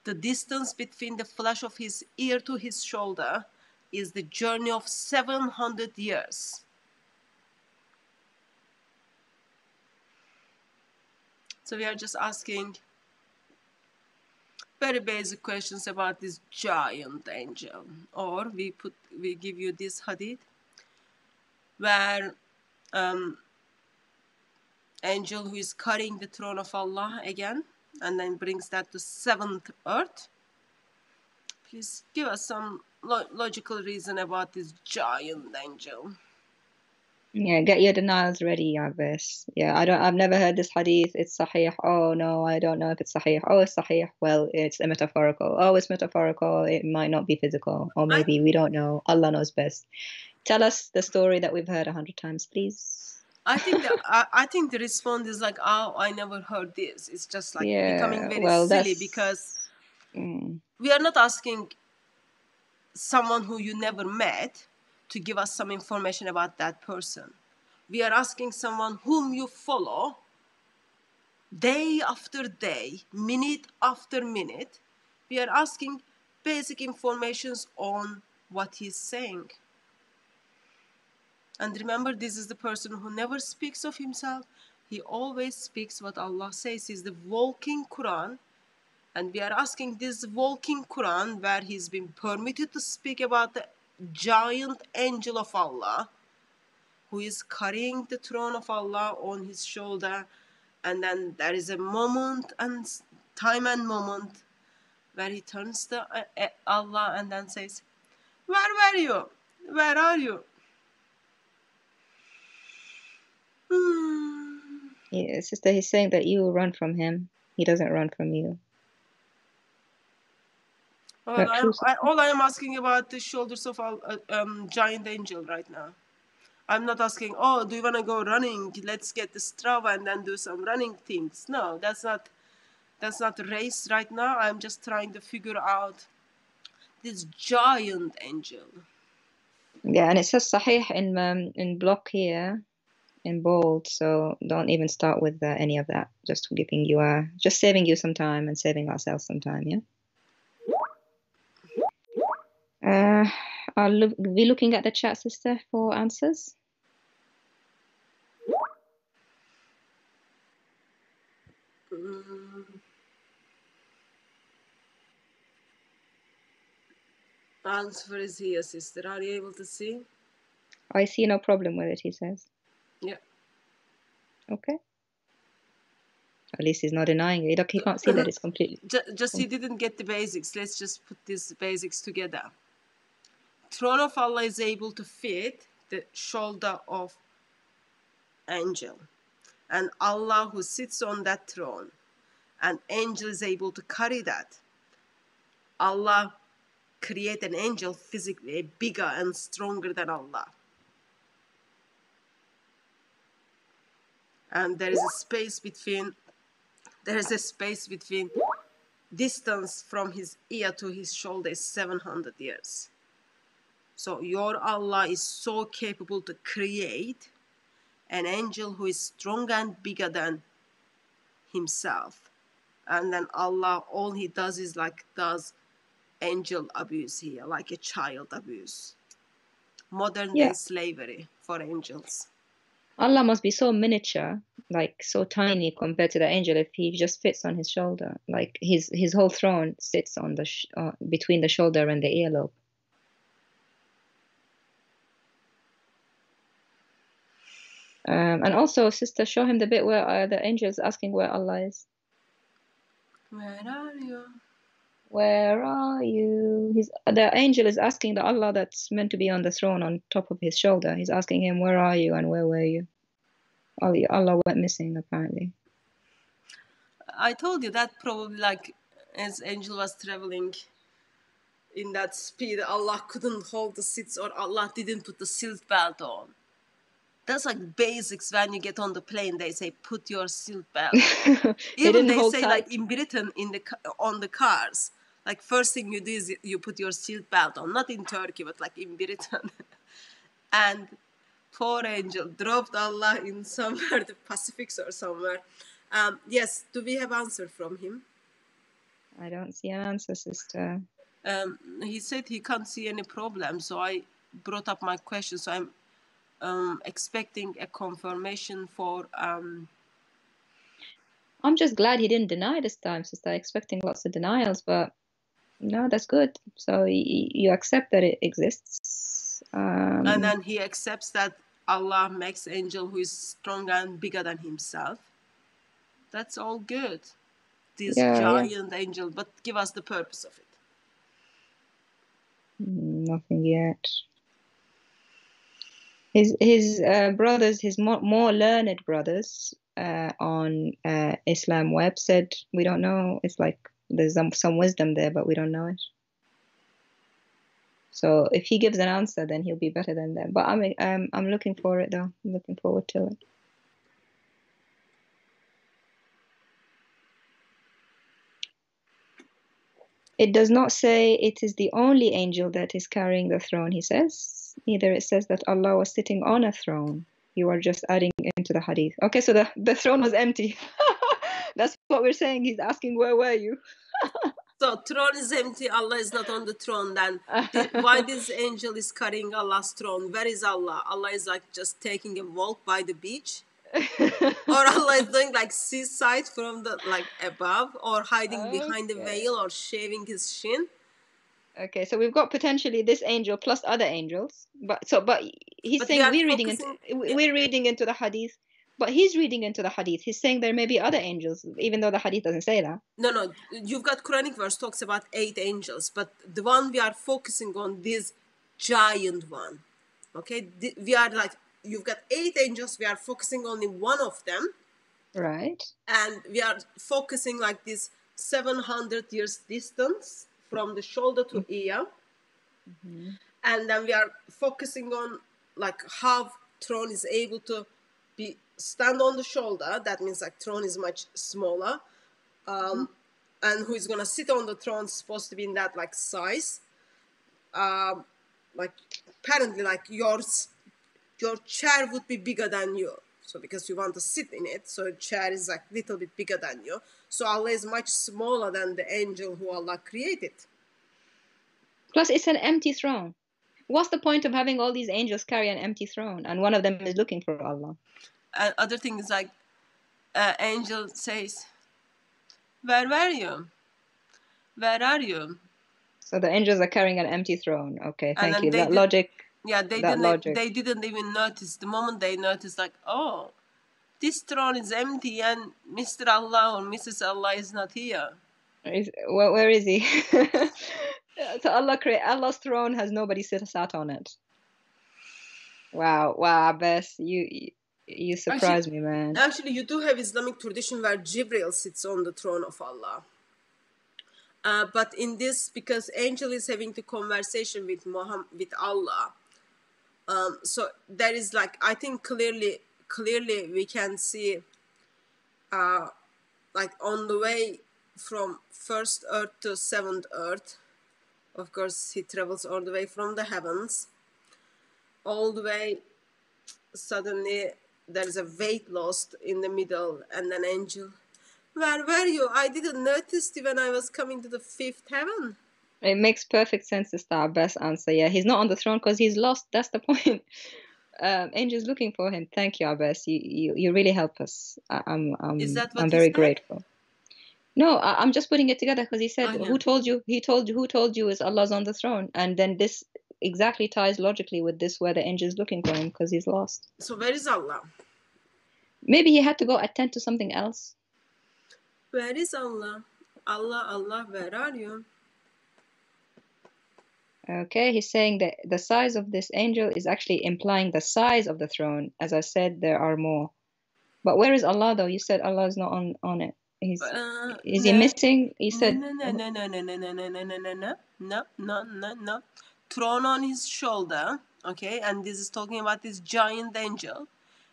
the distance between the flash of his ear to his shoulder is the journey of 700 years. So we are just asking very basic questions about this giant angel. Or we give you this hadith where angel who is carrying the throne of Allah again, and then brings that to 7th earth. Please give us some logical reason about this giant angel. Yeah, get your denials ready, Abbas. Yeah, I've never heard this hadith. It's sahih. Oh no, I don't know if it's sahih. Oh, it's sahih. Well, it's a metaphorical. Oh, it's metaphorical. It might not be physical, or maybe we don't know. Allah knows best. Tell us the story that we've heard 100 times, please. I think the response is like, oh, I never heard this. It's just like becoming very silly because we are not asking someone who you never met to give us some information about that person. We are asking someone whom you follow day after day, minute after minute. We are asking basic informations on what he's saying. And remember, this is the person who never speaks of himself. He always speaks what Allah says. He's the walking Quran. And we are asking this walking Quran, where he's been permitted to speak about the giant angel of Allah, who is carrying the throne of Allah on his shoulder. And then there is a moment and time and moment where he turns to Allah and then says, "Where were you? Where are you?" Yeah, sister, he's saying that you will run from him. He doesn't run from you. All I am asking about the shoulders of a giant angel right now. I'm not asking, oh, do you want to go running? Let's get the Strava and then do some running things. No, that's not a race right now. I'm just trying to figure out this giant angel. Yeah, and it says sahih in block here, in bold. So don't even start with any of that. Just saving you some time and saving ourselves some time. Yeah. I'll be looking at the chat, sister, for answers. Answer is here, sister. Are you able to see? I see no problem with it, he says. Yeah. Okay. At least he's not denying it. He can't see that it's completely... Just he didn't get the basics. Let's just put these basics together. Throne of Allah is able to fit the shoulder of angel. And Allah who sits on that throne, an angel is able to carry that. Allah create an angel physically bigger and stronger than Allah. And there is a space between distance from his ear to his shoulder is 700 years. So your Allah is so capable to create an angel who is stronger and bigger than himself. And then Allah, all he does is does angel abuse here, like a child abuse. Modern day slavery for angels. Allah must be so miniature, like so tiny compared to the angel, if he just fits on his shoulder. Like his whole throne sits on the between the shoulder and the earlobe. And also, sister, show him the bit where the angel is asking where Allah is. Where are you? Where are you? The angel is asking the Allah that's meant to be on the throne on top of his shoulder. He's asking him, where are you and where were you? Allah went missing, apparently. I told you that probably as angel was traveling in that speed, Allah couldn't hold the seats or Allah didn't put the seat belt on. That's like basics. When you get on the plane, they say put your seat belt on. Even they say tight. In Britain on the cars, first thing you do is you put your seat belt on. Not in Turkey, but in Britain. And poor angel dropped Allah in somewhere, the Pacifics or somewhere. Yes, do we have answer from him? I don't see an answer, sister. He said he can't see any problem, so I brought up my question. So I'm expecting a confirmation for... I'm just glad he didn't deny this time, sister. Expecting lots of denials, but no, that's good. So you accept that it exists. And then he accepts that Allah makes angel who is stronger and bigger than himself. That's all good. This giant angel, but give us the purpose of it. Nothing yet. His brothers, his more learned brothers on Islam Web said we don't know. It's like there's some wisdom there, but we don't know it. So if he gives an answer, then he'll be better than them. But I'm looking for it though. I'm looking forward to it. It does not say it is the only angel that is carrying the throne, he says. Either it says that Allah was sitting on a throne. You are just adding into the hadith. Okay, so the throne was empty. That's what we're saying. He's asking, where were you? So throne is empty, Allah is not on the throne. Then why this angel is carrying Allah's throne? Where is Allah? Allah is like just taking a walk by the beach? Or Allah is doing like seaside from the like above, or hiding behind the veil, or shaving his shin? Okay, so we've got potentially this angel plus other angels, but he's saying we're reading into the hadith, but he's reading into the hadith. He's saying there may be other angels, even though the hadith doesn't say that. No, you've got Quranic verse talks about 8 angels, but the one we are focusing on, this giant one. Okay, we are like, you've got 8 angels. We are focusing only one of them, right? And we are focusing like this 700 years distance from the shoulder to ear. Mm-hmm. And then we are focusing on like how throne is able to be stand on the shoulder. That means like throne is much smaller. And who is going to sit on the throne is supposed to be in that like size. Like apparently like your chair would be bigger than you. So because you want to sit in it, so chair is like little bit bigger than you. So Allah is much smaller than the angel who Allah created. Plus it's an empty throne. What's the point of having all these angels carry an empty throne? And one of them is looking for Allah. And other thing is like, angel says, where were you? Where are you? So the angels are carrying an empty throne. Okay, thank you. That logic. Yeah, they didn't even notice. The moment they noticed, like, oh, this throne is empty and Mr. Allah or Mrs. Allah is not here. Where is he? So Allah's throne has nobody sat on it. Wow, Abbas, you surprise me, man. Actually, you do have Islamic tradition where Jibril sits on the throne of Allah. But in this, because angel is having the conversation with Allah, so there is like, I think clearly we can see, like on the way from first earth to seventh earth, of course he travels all the way from the heavens, all the way, suddenly there is a weight lost in the middle, and an angel, where were you? I didn't notice you when I was coming to the 5th heaven. It makes perfect sense to start best answer. Yeah, he's not on the throne because he's lost. That's the point. Angel's looking for him. Thank you, Abbas. You really help us. I'm very grateful. No, I'm just putting it together because he said, "Who told you?" Who told you is Allah's on the throne, and then this exactly ties logically with this where the angel is looking for him because he's lost. So where is Allah? Maybe he had to go attend to something else. Where is Allah? Allah, where are you? Okay, he's saying that the size of this angel is actually implying the size of the throne. As I said, there are more. But where is Allah though? You said Allah is not on it. Is he missing? He said no. Throne on his shoulder, okay, and this is talking about this giant angel.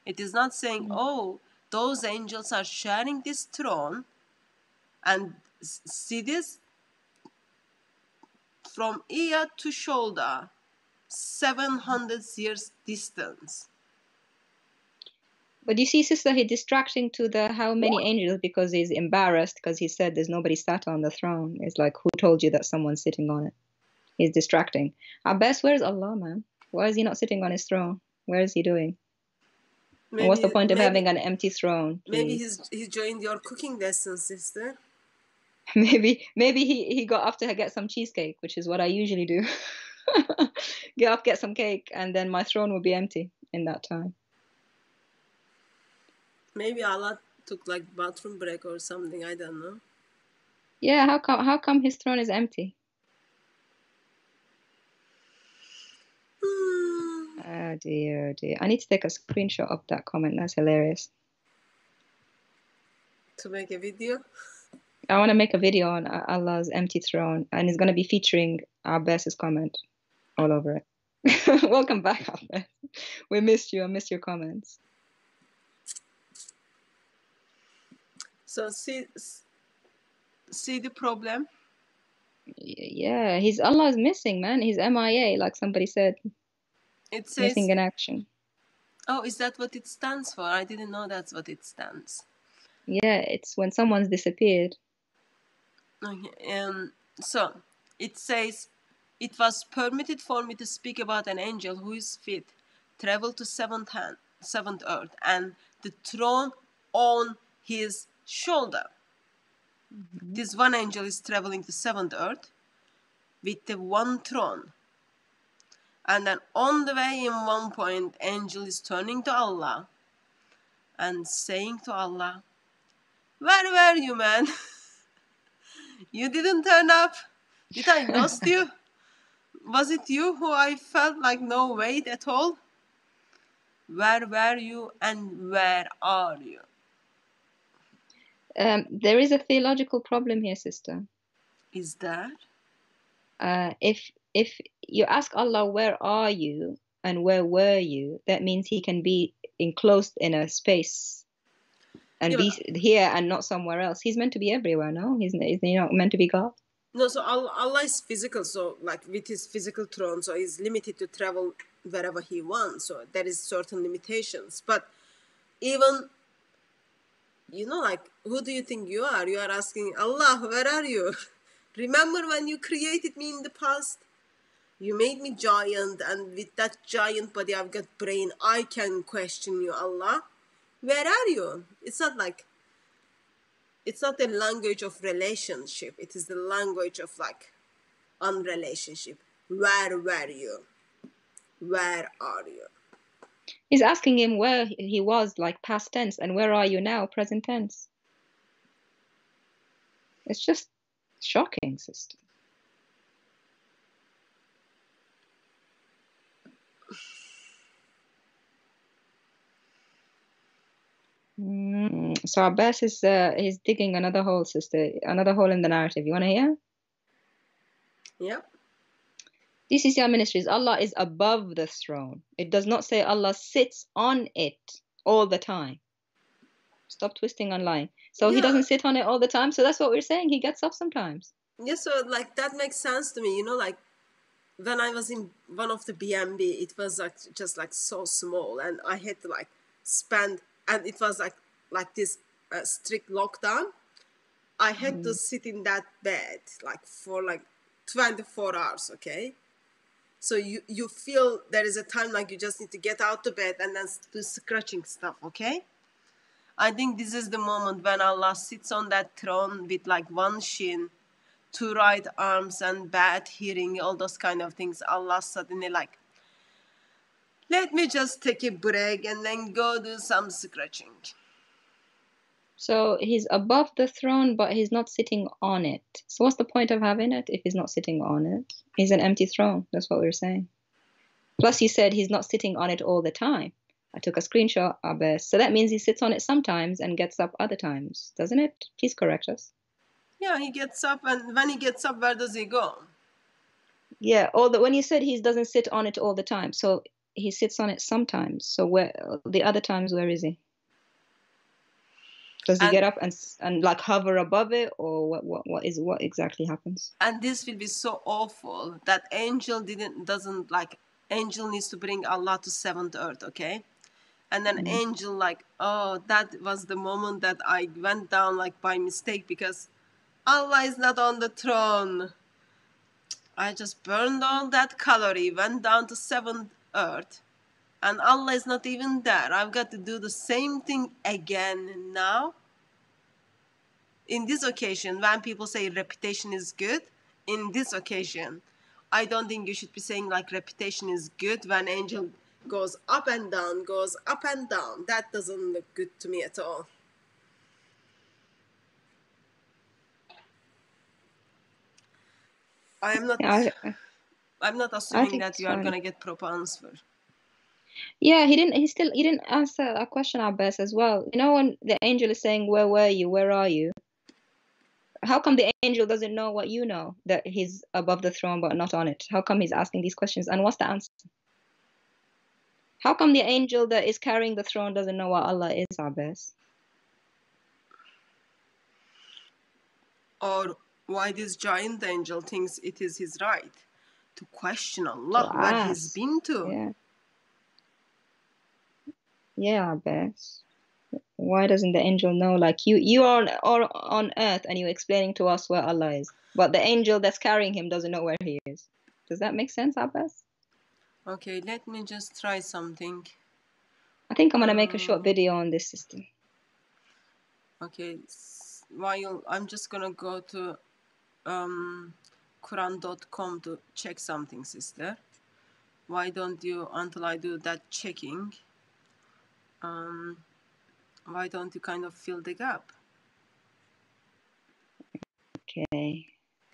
It is not saying, oh, those angels are sharing this throne, and see this from ear to shoulder, 700 years distance. But you see, sister, he's distracting to the how many angels because he's embarrassed because he said there's nobody sat on the throne. It's like, who told you that someone's sitting on it? He's distracting. Abbas, where's Allah, man? Why is he not sitting on his throne? Where is he doing? What's the point of having an empty throne? Please? Maybe he's joined your cooking lessons, sister. Maybe he got up to get some cheesecake, which is what I usually do. Get some cake, and then my throne will be empty in that time. Maybe Allah took like bathroom break or something. I don't know. Yeah, how come his throne is empty? Oh dear, oh dear. I need to take a screenshot of that comment. That's hilarious. To make a video? I want to make a video on Allah's empty throne, and it's going to be featuring Abbas's comment all over it. Welcome back, Abbas. We missed you. I missed your comments. So see the problem? Yeah, Allah is missing, man. He's MIA, like somebody said. It says missing in action. Oh, is that what it stands for? I didn't know that's what it stands. Yeah, it's when someone's disappeared. Okay, so it says, it was permitted for me to speak about an angel who is fit, traveled to seventh earth, and the throne on his shoulder. Mm-hmm. This one angel is traveling to seventh earth with the one throne. And then on the way, in one point, angel is turning to Allah and saying to Allah, "Where were you, man? You didn't turn up. Did I lost you? Was it you who I felt like no weight at all? Where were you and where are you?" There is a theological problem here, sister. Is there? If you ask Allah, where are you and where were you, that means he can be enclosed in a space and be here and not somewhere else. He's meant to be everywhere, no? Is he not meant to be God? No, so Allah is physical, so like with his physical throne, so he's limited to travel wherever he wants, so there is certain limitations. But even, like, who do you think you are? You are asking Allah, where are you? Remember when you created me in the past? You made me giant, and with that giant body I've got brain. I can question you, Allah. Where are you? It's not the language of relationship. It is the language of like unrelationship. Where were you? Where are you? He's asking him where he was, like past tense, and where are you now, present tense. It's just shocking, sister. So Abbas is he's digging another hole, sister, another hole in the narrative. You want to hear? Yep. DCCR Ministries, Allah is above the throne. It does not say Allah sits on it all the time. Stop twisting online. So he doesn't sit on it all the time. So that's what we're saying. He gets up sometimes. Yeah, so like that makes sense to me. Like when I was in one of the BNB, it was like just like so small, and I had to like spend, and it was like this strict lockdown. I had to sit in that bed like for like 24 hours. Okay. So you feel there is a time like you just need to get out of bed and then do scratching stuff, okay? I think this is the moment when Allah sits on that throne with like one shin, two right arms, and bad hearing, all those kind of things. Allah suddenly like, let me just take a break and then go do some scratching. So he's above the throne, but he's not sitting on it. So what's the point of having it if he's not sitting on it? He's an empty throne. That's what we're saying. Plus, you said he's not sitting on it all the time. I took a screenshot, Abbas. So that means he sits on it sometimes and gets up other times, doesn't it? Please correct us. Yeah, he gets up, and when he gets up, where does he go? Yeah, when you said he doesn't sit on it all the time, so he sits on it sometimes. So where the other times, where is he? Does he get up and like hover above it, or what exactly happens? And this will be so awful that angel angel needs to bring Allah to seventh earth, okay? And then angel like, oh, that was the moment that I went down like by mistake because Allah is not on the throne. I just burned all that calorie, went down to seventh earth, and Allah is not even there. I've got to do the same thing again now. In this occasion, when people say reputation is good, in this occasion, I don't think you should be saying like reputation is good when angel goes up and down, goes up and down. That doesn't look good to me at all. I I'm not I assuming think that it's you are fine. gonna get proper answer. Yeah, he didn't answer a question, Abbas, as well. You know, when the angel is saying, "Where were you? Where are you?" How come the angel doesn't know what you know, that he's above the throne but not on it? How come he's asking these questions? And what's the answer? How come the angel that is carrying the throne doesn't know what Allah is, Abbas? Or why this giant angel thinks it is his right to question To Allah where he's ask. been to? Yeah. Yeah, Abbas. Why doesn't the angel know? Like you are on earth and you're explaining to us where Allah is, but the angel that's carrying him doesn't know where he is. Does that make sense, Abbas? Okay, let me just try something. I think I'm gonna make a short video on this system. Okay, while I'm just gonna go to Quran.com to check something, sister. Why don't you, until I do that checking, why don't you kind of fill the gap? Okay,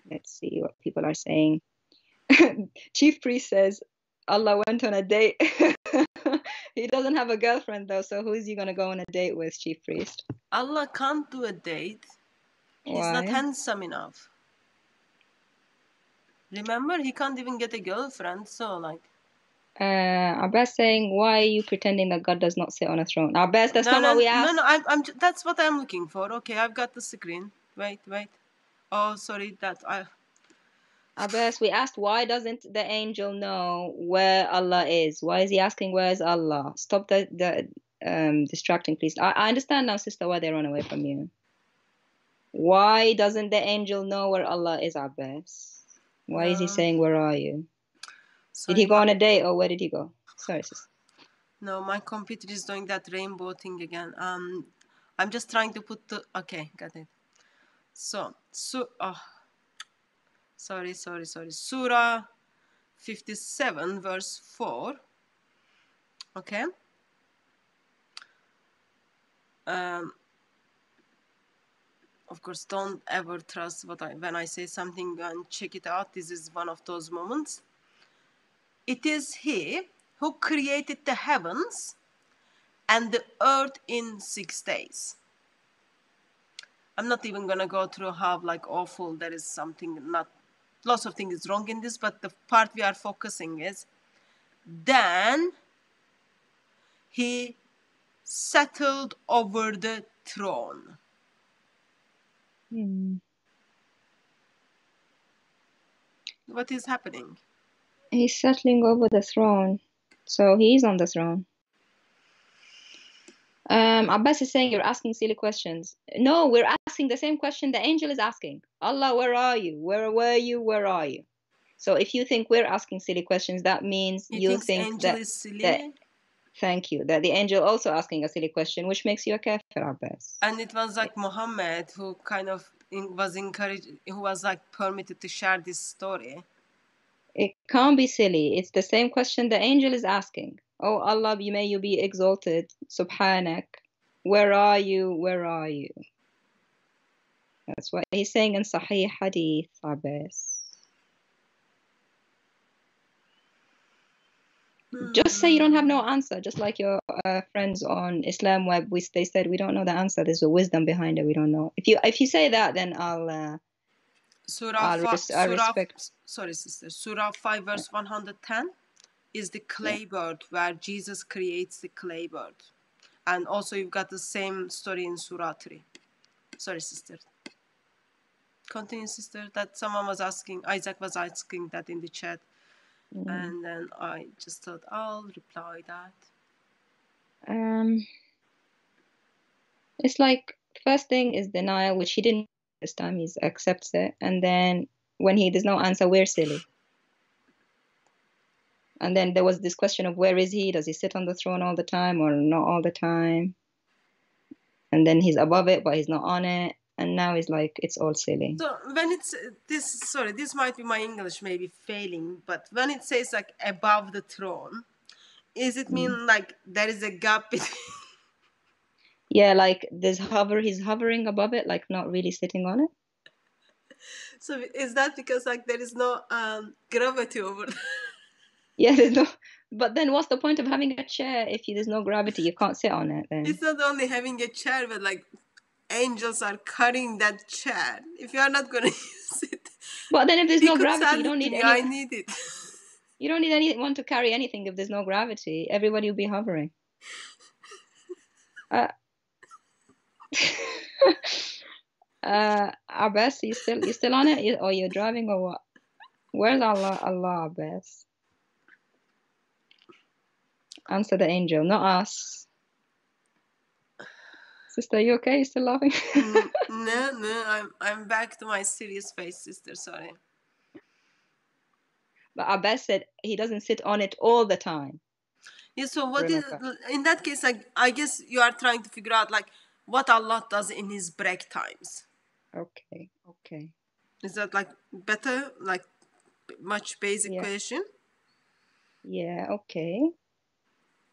let's see what people are saying. Chief Priest says Allah went on a date. He doesn't have a girlfriend though, so who is he gonna go on a date with, Chief Priest? Allah can't do a date. He's not Why? handsome enough. Remember, he can't even get a girlfriend, so like. Abbas saying, why are you pretending that God does not sit on a throne? Abbas, that's not what we asked. No, that's what I'm looking for. Okay, I've got the screen. Wait. Oh, sorry, Abbas, we asked, why doesn't the angel know where Allah is? Why is he asking, where is Allah? Stop the distracting, please. I understand now, sister, why they run away from you. Why doesn't the angel know where Allah is, Abbas? Why is he saying, where are you? Sorry, Did he go on a date or where did he go? Sorry, sister. No, my computer is doing that rainbow thing again. I'm just trying to put the. Okay, got it. So sorry. Surah 57, verse 4. Okay. Of course, don't ever trust when I say something and check it out. This is one of those moments. It is He who created the heavens and the earth in 6 days. I'm not even gonna go through how like awful there is something not lots of things wrong in this, but the part we are focusing is then he settled over the throne. What is happening? He's settling over the throne. So he's on the throne. Abbas is saying you're asking silly questions. No, we're asking the same question the angel is asking. Allah, where are you? Where were you? Where are you? So if you think we're asking silly questions, that means you think angel that, is silly? Thank you. That the angel also asking a silly question, which makes you a kafir, Abbas. And it was like Muhammad who kind of was encouraged, who was like permitted to share this story. It can't be silly. It's the same question the angel is asking. Oh Allah, may you be exalted. Subhanak. Where are you? Where are you? That's what he's saying in Sahih Hadith, Abbas. Just say you don't have no answer, just like your friends on Islam Web. They said we don't know the answer. There's a wisdom behind it. We don't know. If you say that, then I'll respect. Sorry, sister. Surah 5, verse 110 is the clay bird, where Jesus creates the clay bird. And also you've got the same story in Surah 3. Sorry, sister. Continue, sister. That someone was asking, Isaac was asking that in the chat. And then I just thought I'll reply that. It's like, first thing is denial, which he didn't this time. He accepts it. And then when there's no answer, we're silly. And then there was this question of where is he? Does he sit on the throne all the time or not all the time? And then he's above it, but he's not on it. And now it's like, it's all silly. So when it's this might be my English maybe failing, but when it says like above the throne, is it mean like there is a gap between? Yeah, like he's hovering above it, like not really sitting on it. So is that because like there is no gravity over there? Yeah, there's no. But then, what's the point of having a chair if there's no gravity? You can't sit on it then. It's not only having a chair, but like angels are carrying that chair. If you are not gonna use it, But then, if there's you no could gravity, send you don't it to need me. any. I need it. You don't need anyone to carry anything if there's no gravity. Everybody will be hovering. Abbas, you still on it, or you're driving, or what? Where's Allah? Allah, Abbas. Answer the angel, not us. Sister, you okay? You still laughing? No, I'm back to my serious face, sister. Sorry. But Abbas said he doesn't sit on it all the time. Yeah. So what is Remember. in that case? Like, I guess you are trying to figure out like what Allah does in His break times. Okay. Is that like better? Like much basic question? Yeah, okay.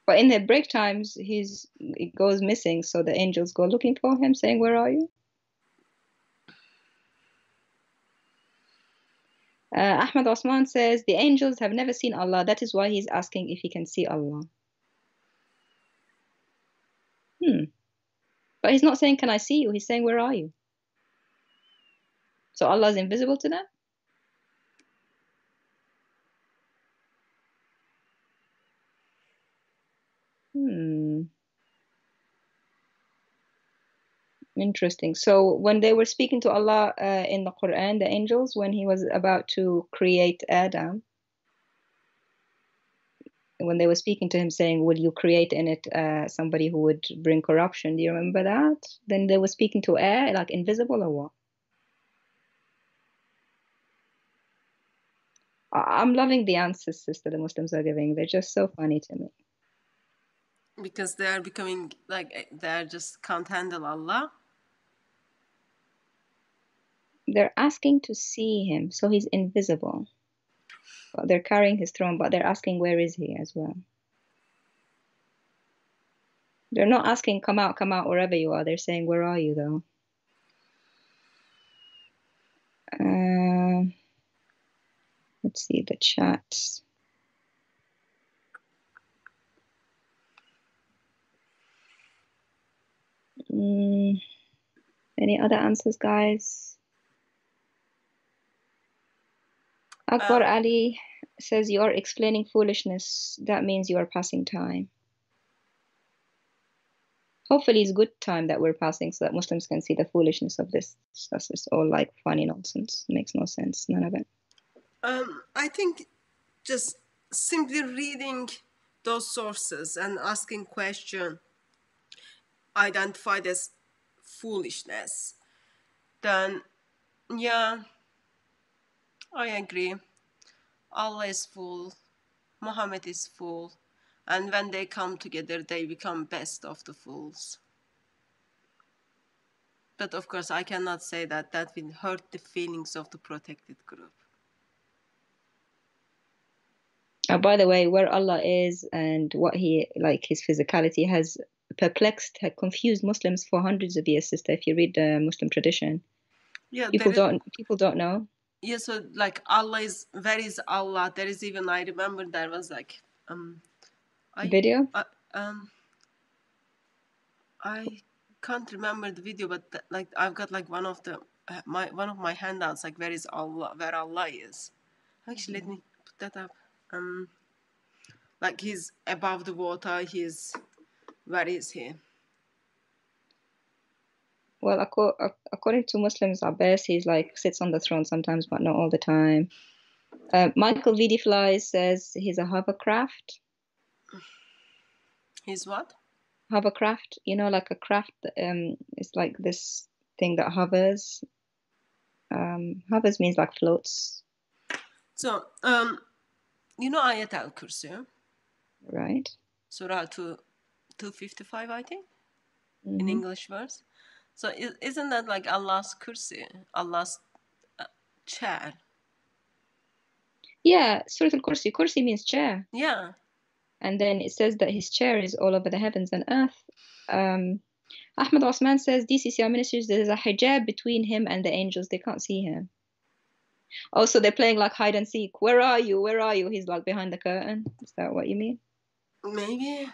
But in the break times, he goes missing, so the angels go looking for him, saying, "Where are you?" Ahmed Osman says the angels have never seen Allah. That is why he's asking if he can see Allah. But he's not saying, "Can I see you?" He's saying, "Where are you?" So Allah is invisible to them? Interesting. So when they were speaking to Allah in the Quran, the angels, when he was about to create Adam, when they were speaking to him saying, "Will you create in it somebody who would bring corruption?" Do you remember that? Then they were speaking to air, like invisible or what? I'm loving the answers, sister, the Muslims are giving. They're just so funny to me. Because they are becoming like they just can't handle Allah. They're asking to see him, so he's invisible. But they're carrying his throne, but they're asking, where is he as well? They're not asking, come out, wherever you are. They're saying, where are you, though? Let's see the chat. Any other answers, guys? Akbar Ali says you are explaining foolishness. That means you are passing time. Hopefully it's good time that we're passing so that Muslims can see the foolishness of this. This is all like funny nonsense. Makes no sense, none of it. I think just simply reading those sources and asking questions identified as foolishness, then yeah, I agree. Allah is full, Muhammad is full, and when they come together, they become best of the fools. But of course, I cannot say that will hurt the feelings of the protected group. By the way, where Allah is and what he, like his physicality, has perplexed, confused Muslims for hundreds of years, sister. If you read the Muslim tradition, people don't know. Yeah, so like Allah is, where is Allah? There is even, I remember there was like video. I can't remember the video, but like I've got like one of my handouts, like where is Allah, where Allah is. Actually, let me put that up. Like he's above the water. Where is he? Well, according to Muslims, Abbas, he's like sits on the throne sometimes, but not all the time. Michael VD Flies says he's a hovercraft. He's what? Hovercraft. You know, like a craft. It's like this thing that hovers. Hovers means like floats. So, you know Ayat al-Kursi? Right. Surah 255, I think, in English verse. So isn't that like Allah's kursi, Allah's chair? Yeah, Surah Al-Kursi. Kursi means chair. Yeah. And then it says that his chair is all over the heavens and earth. Ahmed Osman says DCCR ministers, there's a hijab between him and the angels. They can't see him. Oh, so they're playing like hide and seek. Where are you? Where are you? He's like behind the curtain. Is that what you mean? Maybe.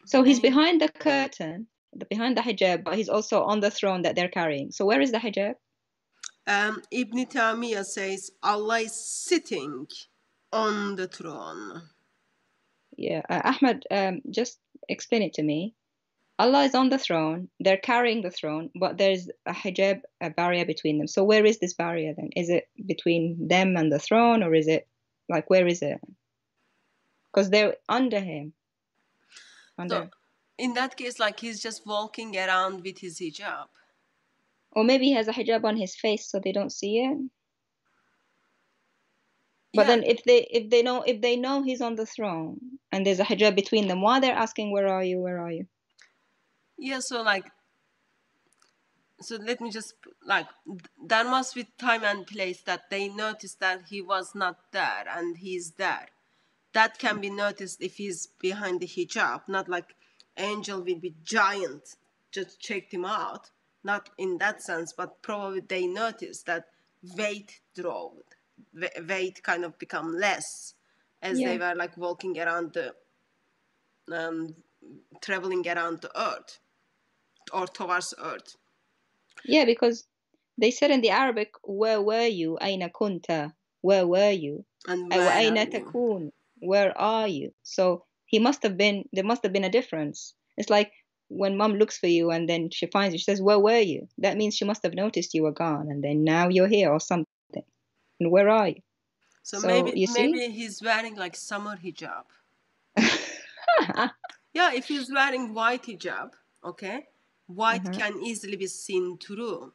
So he's behind the curtain, behind the hijab, but he's also on the throne that they're carrying. So where is the hijab? Ibn Taymiyyah says Allah is sitting on the throne. Yeah, Ahmed, just explain it to me. Allah is on the throne, they're carrying the throne, but there's a hijab, a barrier between them. So where is this barrier then? Is it between them and the throne, or is it like, where is it? Because they're under him. So in that case, like he's just walking around with his hijab. Or maybe he has a hijab on his face so they don't see it. But then if they know he's on the throne and there's a hijab between them, why they're asking, where are you? Where are you? Yeah, so let me just there must be time and place that they notice that he was not there and he's there. That can be noticed if he's behind the hijab, not like angel will be giant, just checked him out. Not in that sense, but probably they noticed that weight kind of become less as they were like walking around the, traveling around the earth or towards earth. Yeah, because they said in the Arabic, where were you? Aina kunta? Where were you? And Aina takun? Where are you? So there must have been a difference. It's like when mom looks for you and then she finds you, she says, where were you? That means she must have noticed you were gone and then now you're here or something. And where are you? So maybe he's wearing like summer hijab. Yeah, if he's wearing white hijab, okay, white can easily be seen through.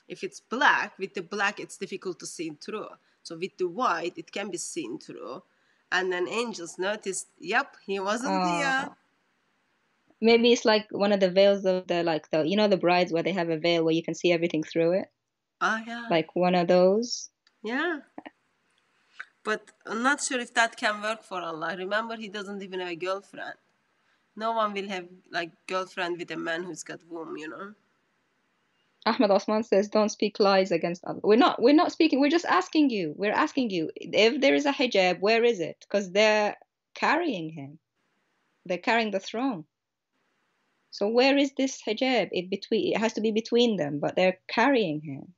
If it's black, with the black it's difficult to see through. So with the white, it can be seen through. And then angels noticed, yep, he wasn't here. Maybe it's like one of the veils of the brides where they have a veil where you can see everything through it. Yeah. Like one of those. Yeah. But I'm not sure if that can work for Allah. Remember, he doesn't even have a girlfriend. No one will have like girlfriend with a man who's got womb, you know. Ahmed Osman says, don't speak lies against Allah. We're not speaking, we're just asking you. We're asking you, if there is a hijab, where is it? Because they're carrying him. They're carrying the throne. So where is this hijab? It has to be between them, but they're carrying him.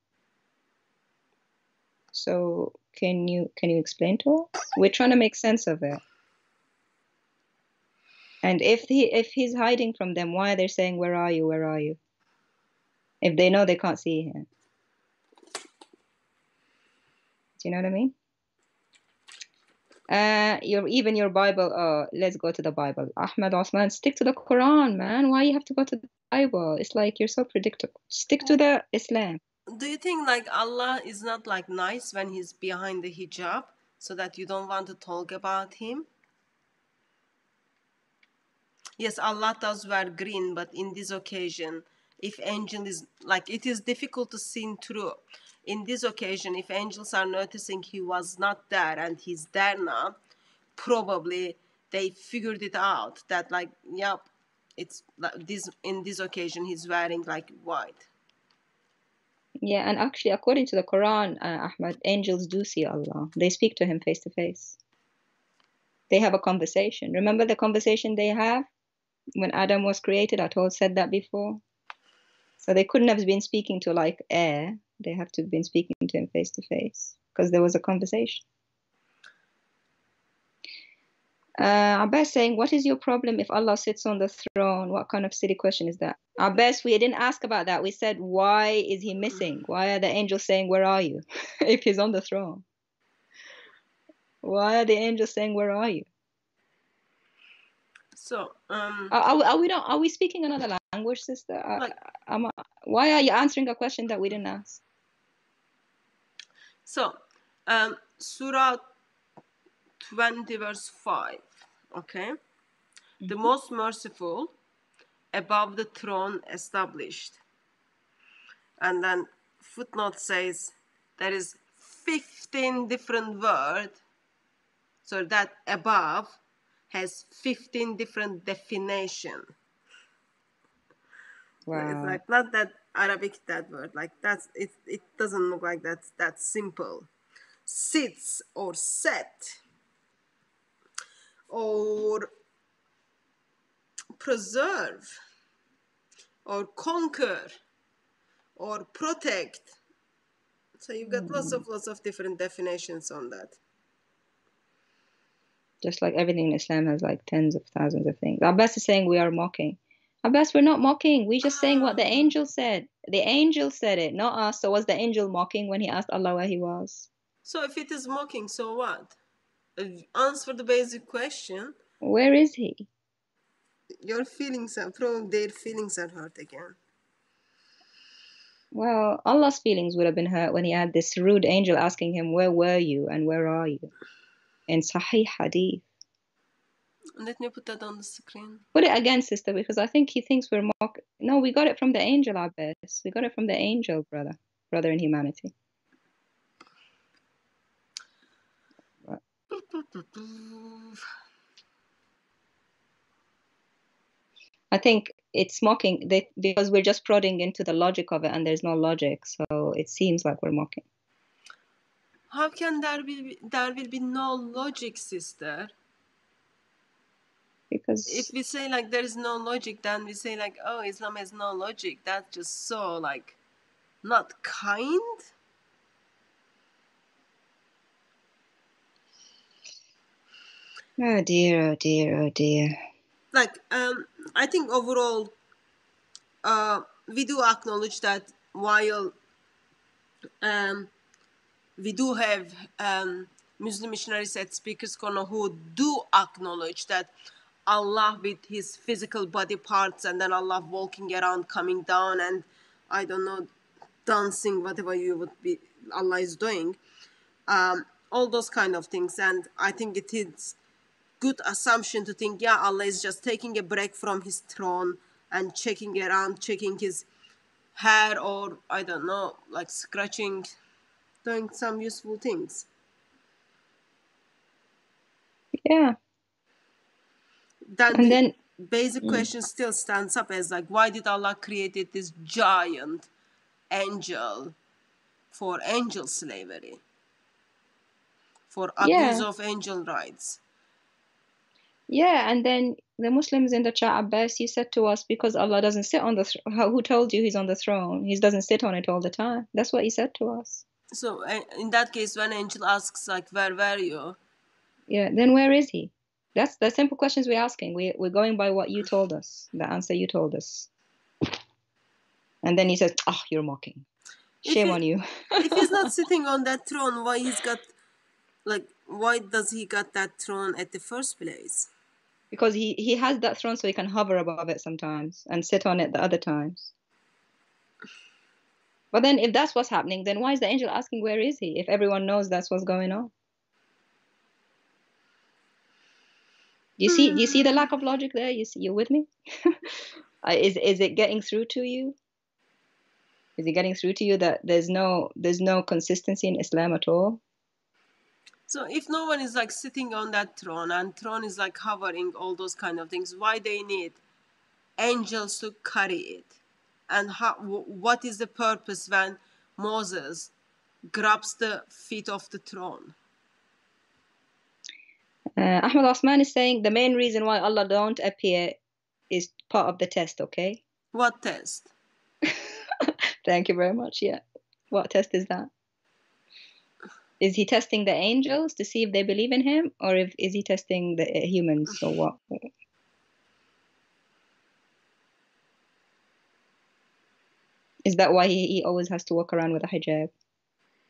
So can you explain to us? We're trying to make sense of it. And if he's hiding from them, why are they saying, where are you? Where are you? If they know they can't see him. Do you know what I mean? Your Bible. Let's go to the Bible. Ahmed Osman, stick to the Quran, man. Why you have to go to the Bible? It's like you're so predictable. Stick to the Islam. Do you think like Allah is not like nice when he's behind the hijab, so that you don't want to talk about him? Yes, Allah does wear green, but in this occasion, if angel is like, it is difficult to see through. In this occasion, if angels are noticing he was not there and he's there now, probably they figured it out that like, yep, it's like this. In this occasion, he's wearing like white. Yeah, and actually, according to the Quran, Ahmed, angels do see Allah. They speak to him face to face. They have a conversation. Remember the conversation they have when Adam was created? I said that before. So they couldn't have been speaking to like air. They have to have been speaking to him face to face because there was a conversation. Abbas saying, what is your problem if Allah sits on the throne? What kind of silly question is that? Abbas, we didn't ask about that. We said, why is he missing? Why are the angels saying, where are you? If he's on the throne. Why are the angels saying, where are you? So, are we speaking another language, sister? Why are you answering a question that we didn't ask? So, Surah 20 verse 5, okay? The most merciful, above the throne established. And then footnote says there is 15 different words, so that above has 15 different definition. Wow. It's like not that Arabic that word. Like that's it. It doesn't look like that's that simple. Sits or set or preserve or conquer or protect. So you've got lots of different definitions on that. Just like everything in Islam has like tens of thousands of things. Abbas is saying we are mocking. Abbas, we're not mocking. We're just saying what the angel said. The angel said it, not us. So was the angel mocking when he asked Allah where he was? So if it is mocking, so what? Answer the basic question. Where is he? Your feelings are probably their feelings are hurt again. Well, Allah's feelings would have been hurt when he had this rude angel asking him, where were you and where are you? In Sahih Hadith. Let me put that on the screen. Put it again, sister, because I think he thinks we're mocking. No, we got it from the angel, Abbas. We got it from the angel, brother in humanity. I think it's mocking because we're just prodding into the logic of it and there's no logic. So it seems like we're mocking. How can there will be no logic, sister? Because if we say like there is no logic, then we say like, oh, Islam has no logic. That's just so like not kind. oh dear, oh dear, oh dear. Like I think overall we do acknowledge that while we do have Muslim missionaries at Speakers Corner who do acknowledge that Allah with his physical body parts and then Allah walking around, coming down and I don't know, dancing, whatever you would be, Allah is doing, all those kind of things. And I think it is good assumption to think, yeah, Allah is just taking a break from his throne and checking around, checking his hair or I don't know, like scratching, doing some useful things. Yeah. That and then basic question still stands up as like, why did Allah created this giant angel for angel slavery, for abuse of angel rights? Yeah, and then the Muslims in the chat, Abbas, you said to us, because Allah doesn't sit on the who told you he's on the throne? He doesn't sit on it all the time. That's what he said to us. So in that case, when angel asks like, where were you? Yeah, then where is he? That's the simple questions we're asking. We're going by what you told us, the answer you told us. And then he says, oh, you're mocking. Shame on you. If he's not sitting on that throne, why does he got that throne at the first place? Because he has that throne so he can hover above it sometimes and sit on it the other times. But then if that's what's happening, then why is the angel asking where is he if everyone knows that's what's going on? Do you see the lack of logic there? You're with me? Is it getting through to you? Is it getting through to you that there's no consistency in Islam at all? So if no one is like sitting on that throne and throne is like hovering, all those kind of things, why they need angels to carry it? And what is the purpose when Moses grabs the feet of the throne? Ahmed Osman is saying the main reason why Allah don't appear is part of the test, okay? What test? Thank you very much, yeah. What test is that? Is he testing the angels to see if they believe in him? Or is he testing the humans or what? Is that why he always has to walk around with a hijab?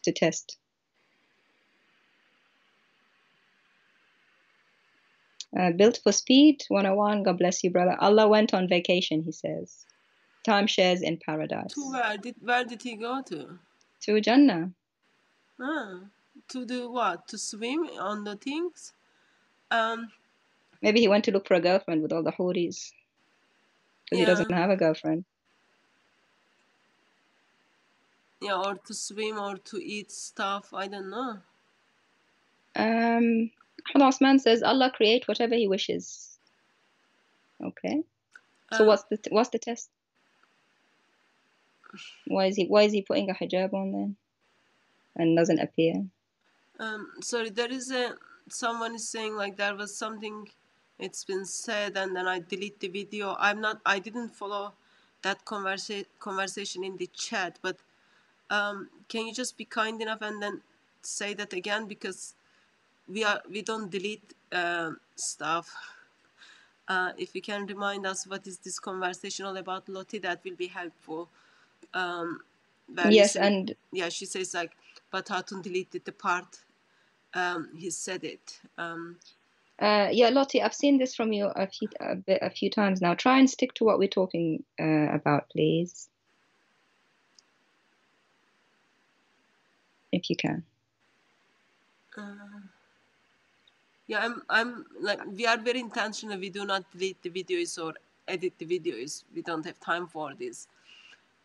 To test? Built for speed, 101. God bless you, brother. Allah went on vacation, he says. Timeshares in paradise. To where did he go to? To Jannah. To do what? To swim on the things? Maybe he went to look for a girlfriend with all the Houris. Because he doesn't have a girlfriend. Yeah, or to swim or to eat stuff. I don't know. Ahmed Osman says Allah create whatever he wishes. Okay. So what's the test? Why is he putting a hijab on then and doesn't appear? Sorry, there is someone is saying like there was something, it's been said, and then I delete the video. I didn't follow that conversation in the chat, but can you just be kind enough and then say that again, because we don't delete stuff. If you can remind us what is this conversation all about, Lottie, that will be helpful. Yes, and yeah, she says like, but Hatun deleted the part. He said it. yeah, Lottie, I've seen this from you a few times now. Try and stick to what we're talking about, please, if you can. Yeah, I'm like, we are very intentional. We do not delete the videos or edit the videos. We don't have time for this.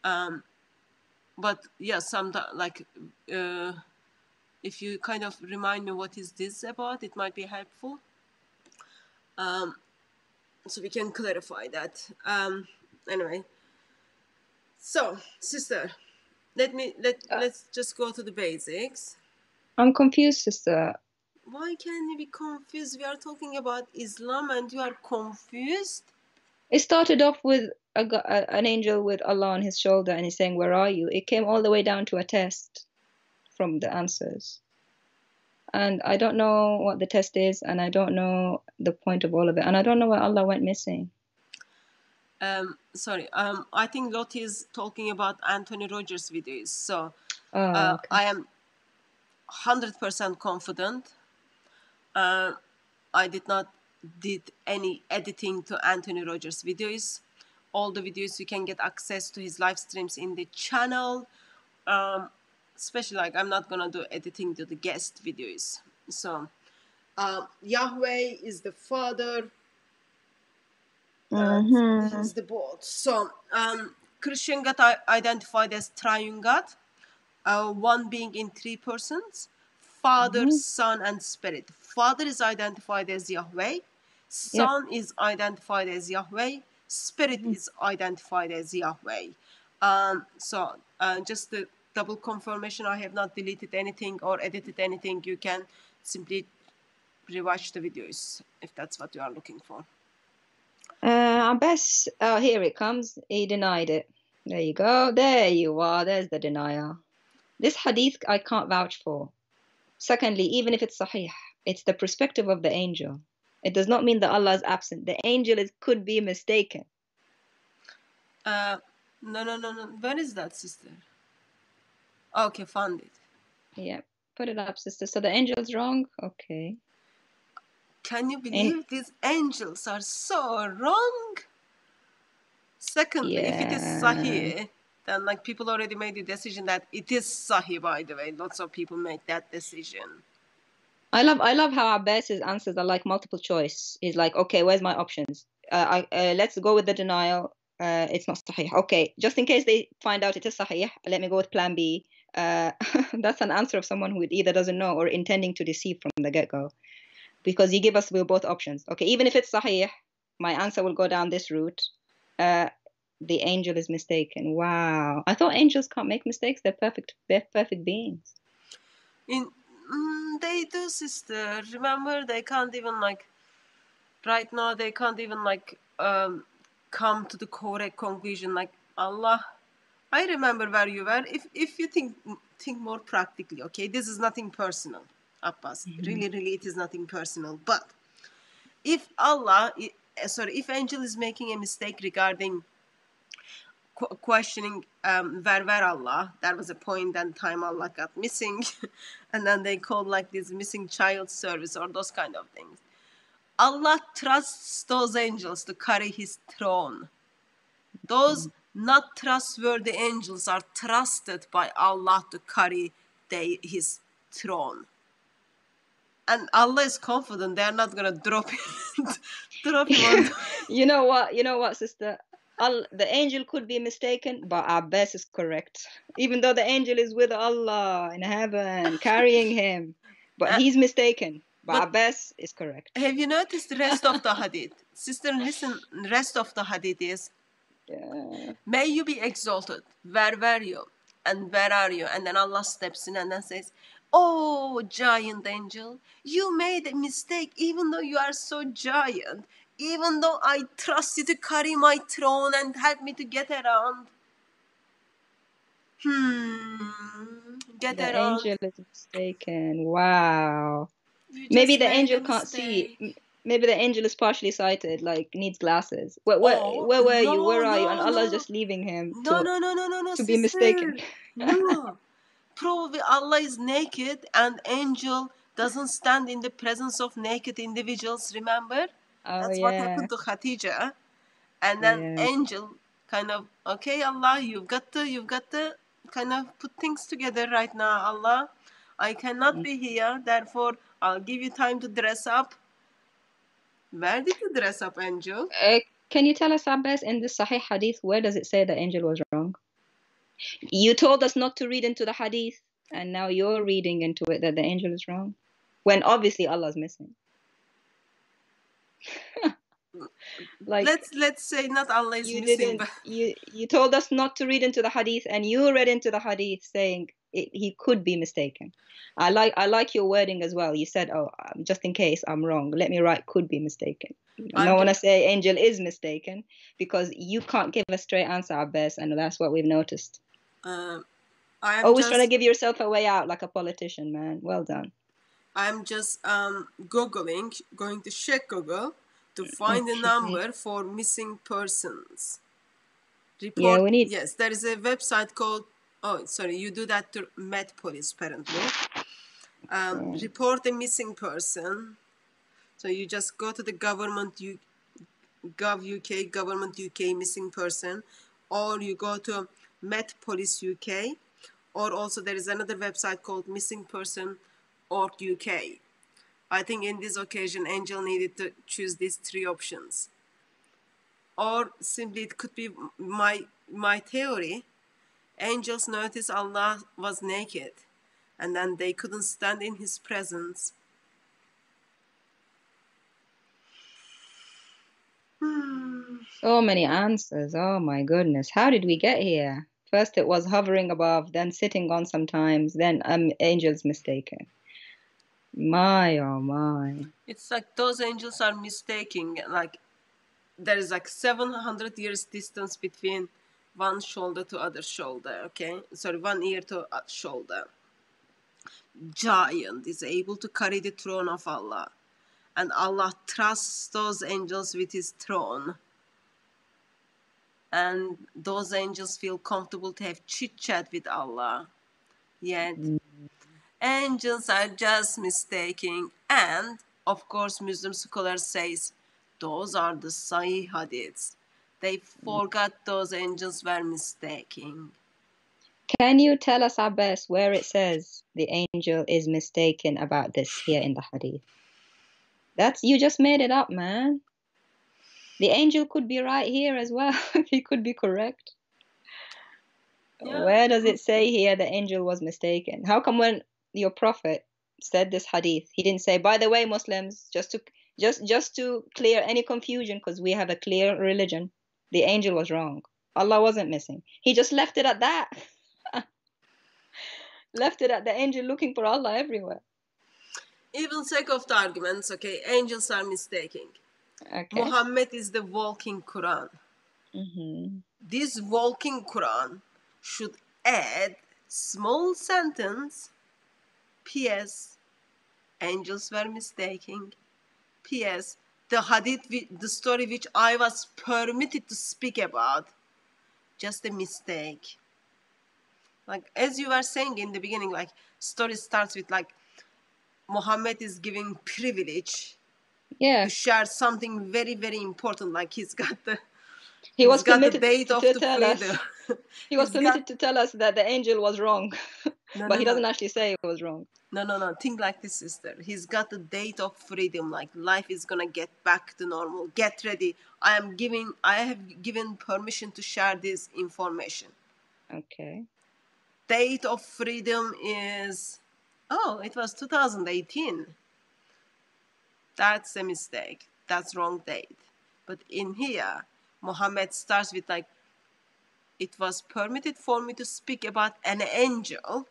But yeah, sometimes like if you kind of remind me what is this about, it might be helpful. So we can clarify that. Anyway, so sister, let's just go to the basics. I'm confused, sister. Why can you be confused? We are talking about Islam and you are confused? It started off with an angel with Allah on his shoulder and he's saying, "Where are you?" It came all the way down to a test from the answers. And I don't know what the test is, and I don't know the point of all of it, and I don't know where Allah went missing. Sorry, I think Lottie is talking about Anthony Rogers videos. So Okay. I am 100% confident. I did any editing to Anthony Rogers videos. All the videos you can get access to his live streams in the channel. Especially like I'm not gonna do editing to the guest videos. So Yahweh is the Father. Is the both. So Christian God identified as triune God, one being in three persons, Father, Son, and Spirit. Father is identified as Yahweh, Son is identified as Yahweh, Spirit is identified as Yahweh. So just the double confirmation, I have not deleted anything or edited anything. You can simply rewatch the videos if that's what you are looking for. Abbas, here it comes. He denied it. There you go. There you are. There's the denial. This hadith I can't vouch for. Secondly, even if it's sahih, it's the perspective of the angel. It does not mean that Allah is absent. The angel could be mistaken. No. Where is that, sister? Okay, found it. Yeah, put it up, sister. So the angel's wrong? Okay. Can you believe these angels are so wrong? Secondly, if it is sahih, then like people already made the decision that it is sahih, by the way. Lots of people make that decision. I love how Abbas's answers are like multiple choice. He's like, okay, where's my options? Let's go with the denial. It's not sahih. Okay, just in case they find out it is sahih, let me go with plan B. That's an answer of someone who either doesn't know or intending to deceive from the get-go. Because you give us both options. Okay, even if it's sahih, my answer will go down this route. The angel is mistaken. Wow. I thought angels can't make mistakes. They're perfect beings. They do, sister. Remember, they can't even like, right now, they can't even like come to the correct conclusion. Like Allah, I remember where you were. If you think more practically, okay, this is nothing personal, Abbas. Really, it is nothing personal. But if if angel is making a mistake regarding questioning where Allah, there was a point and time Allah got missing, and then they called like this missing child service or those kind of things. Allah trusts those angels to carry his throne. Those not trustworthy angels are trusted by Allah to carry his throne. And Allah is confident they are not going to drop him on. You know what, sister? The angel could be mistaken, but Abbas is correct. Even though the angel is with Allah in heaven, carrying him. But he's mistaken. But Abbas is correct. Have you noticed the rest of the hadith? Sister, listen, the rest of the hadith is, Yeah. May you be exalted. Where were you? And where are you? And then Allah steps in and then says, oh, giant angel, you made a mistake even though you are so giant. Even though I trust you to carry my throne and help me to get around. Get The around. angel is mistaken. Wow. You Maybe just the made a angel can't see. mistake. Maybe the angel is partially sighted, like needs glasses. Where Oh, were you? no, Where are you? And no, Allah's no. just leaving him No, no, no, no, no, no, to be mistaken. sister. No. Probably Allah is naked and angel doesn't stand in the presence of naked individuals, remember? Oh That's what yeah. happened to Khadija. And then Yeah. angel kind of, okay, Allah, you've got to kind of put things together right now, Allah. I cannot be here, therefore I'll give you time to dress up. Where did you dress up, angel? Can you tell us, Abbas, in the Sahih Hadith, where does it say the angel was wrong? You told us not to read into the Hadith, and now you're reading into it that the angel is wrong, when obviously Allah's missing. Like, let's say not Allah is you missing, didn't. but You told us not to read into the Hadith, and you read into the Hadith saying he could be mistaken. I like your wording as well. You said, "Oh, just in case I'm wrong, let me write could be mistaken." I don't want to say angel is mistaken because you can't give a straight answer, Abbas, and that's what we've noticed. Always trying to give yourself a way out like a politician, man. Well done. I'm just going to check Google to find a number for missing persons. Report. Yeah, we need. Yes, there is a website called. Oh, sorry, you do that to Met Police apparently. Report a missing person. So you just go to the Gov UK, Government UK missing person, or you go to Met Police UK, or also there is another website called missingperson.org UK. I think in this occasion, Angel needed to choose these three options. Or simply it could be my theory. Angels noticed Allah was naked, and then they couldn't stand in his presence. So many answers. Oh my goodness. How did we get here? First it was hovering above, then sitting on sometimes, then angels mistaken. My, oh my. It's like those angels are mistaking, like there is like 700 years distance between one shoulder to other shoulder, okay? Sorry, one ear to shoulder. Giant is able to carry the throne of Allah. And Allah trusts those angels with his throne. And those angels feel comfortable to have chit-chat with Allah. Yet, angels are just mistaking. And, of course, Muslim scholars says, those are the Sahih Hadiths. They forgot those angels were mistaking. Can you tell us, Abbas, where it says the angel is mistaken about this here in the Hadith? You just made it up, man. The angel could be right here as well. He could be correct. Yeah. Where does it say here the angel was mistaken? How come when your prophet said this hadith, he didn't say, by the way, Muslims, just to clear any confusion, because we have a clear religion, the angel was wrong. Allah wasn't missing. He just left it at that. Left it at the angel looking for Allah everywhere. Even sake of the arguments, okay, angels are mistaking. Okay. Muhammad is the walking Quran. This walking Quran should add small sentence, P.S. Angels were mistaking. P.S. The hadith, the story which I was permitted to speak about, just a mistake. Like, as you were saying in the beginning, like, story starts with, like, Muhammad is giving privilege to share something very, very important. Like, he's got the date of the freedom. He was permitted to tell us that the angel was wrong. But he doesn't actually say it was wrong. No. Think like this, sister. He's got the date of freedom. Like, life is gonna get back to normal. Get ready. I have given permission to share this information. Okay. Date of freedom is, it was 2018. That's a mistake. That's wrong date. But in here, Muhammad starts with, like, it was permitted for me to speak about an angel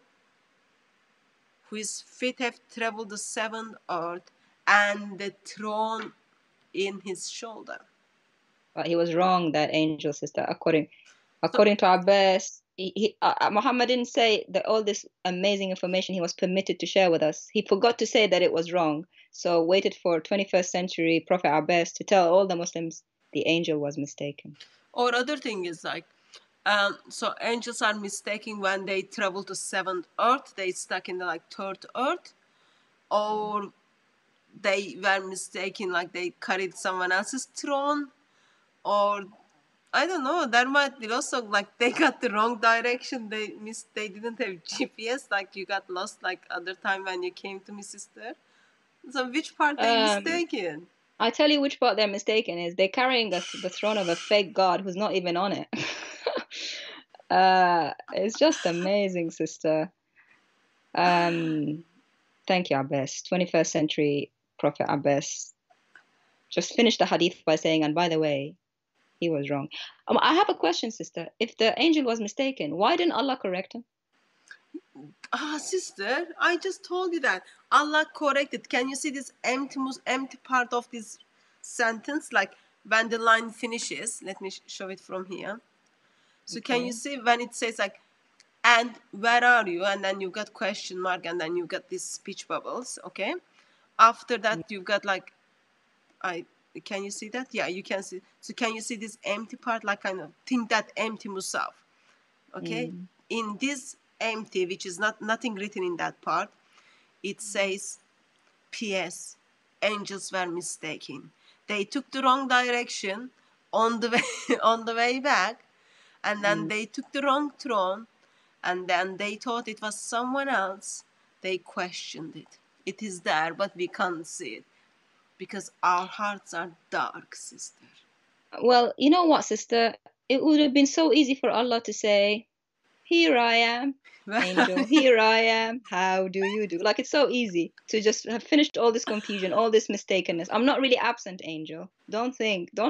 whose feet have traveled the seventh earth and the throne in his shoulder. But he was wrong, that angel, sister. According to Abbas, Muhammad didn't say that all this amazing information he was permitted to share with us. He forgot to say that it was wrong. So waited for 21st century Prophet Abbas to tell all the Muslims the angel was mistaken. Or other thing is like, so angels are mistaken when they travel to seventh earth. They stuck in the like third earth, or they were mistaken like they carried someone else's throne, or I don't know. There might be also like they got the wrong direction. They didn't have GPS. Like you got lost like other time when you came to me, sister. So which part they mistaken? I tell you which part they're mistaken is they're carrying the throne of a fake god who's not even on it. It's just amazing, sister. Thank you, Abbas. 21st century Prophet Abbas just finished the hadith by saying, and by the way, he was wrong. I have a question, sister. If the angel was mistaken, why didn't Allah correct him? Sister, I just told you that Allah corrected. Can you see this empty part of this sentence? Like when the line finishes, let me show it from here. So Okay. Can you see when it says like, and where are you? And then you got question mark, and then you got these speech bubbles. Okay. After that, you've got like, can you see that? Yeah, you can see. So can you see this empty part? Like kind of think that empty musaf. Okay. In this empty, which is nothing written in that part, it says, P.S. Angels were mistaken. They took the wrong direction on the way on the way back, and then they took the wrong throne, and then they thought it was someone else. They questioned it. It is there, but we can't see it because our hearts are dark, sister. Well, you know what, sister? It would have been so easy for Allah to say, here I am, angel, here I am, how do you do? Like, it's so easy to just have finished all this confusion, all this mistakenness. I'm not really absent, angel. Don't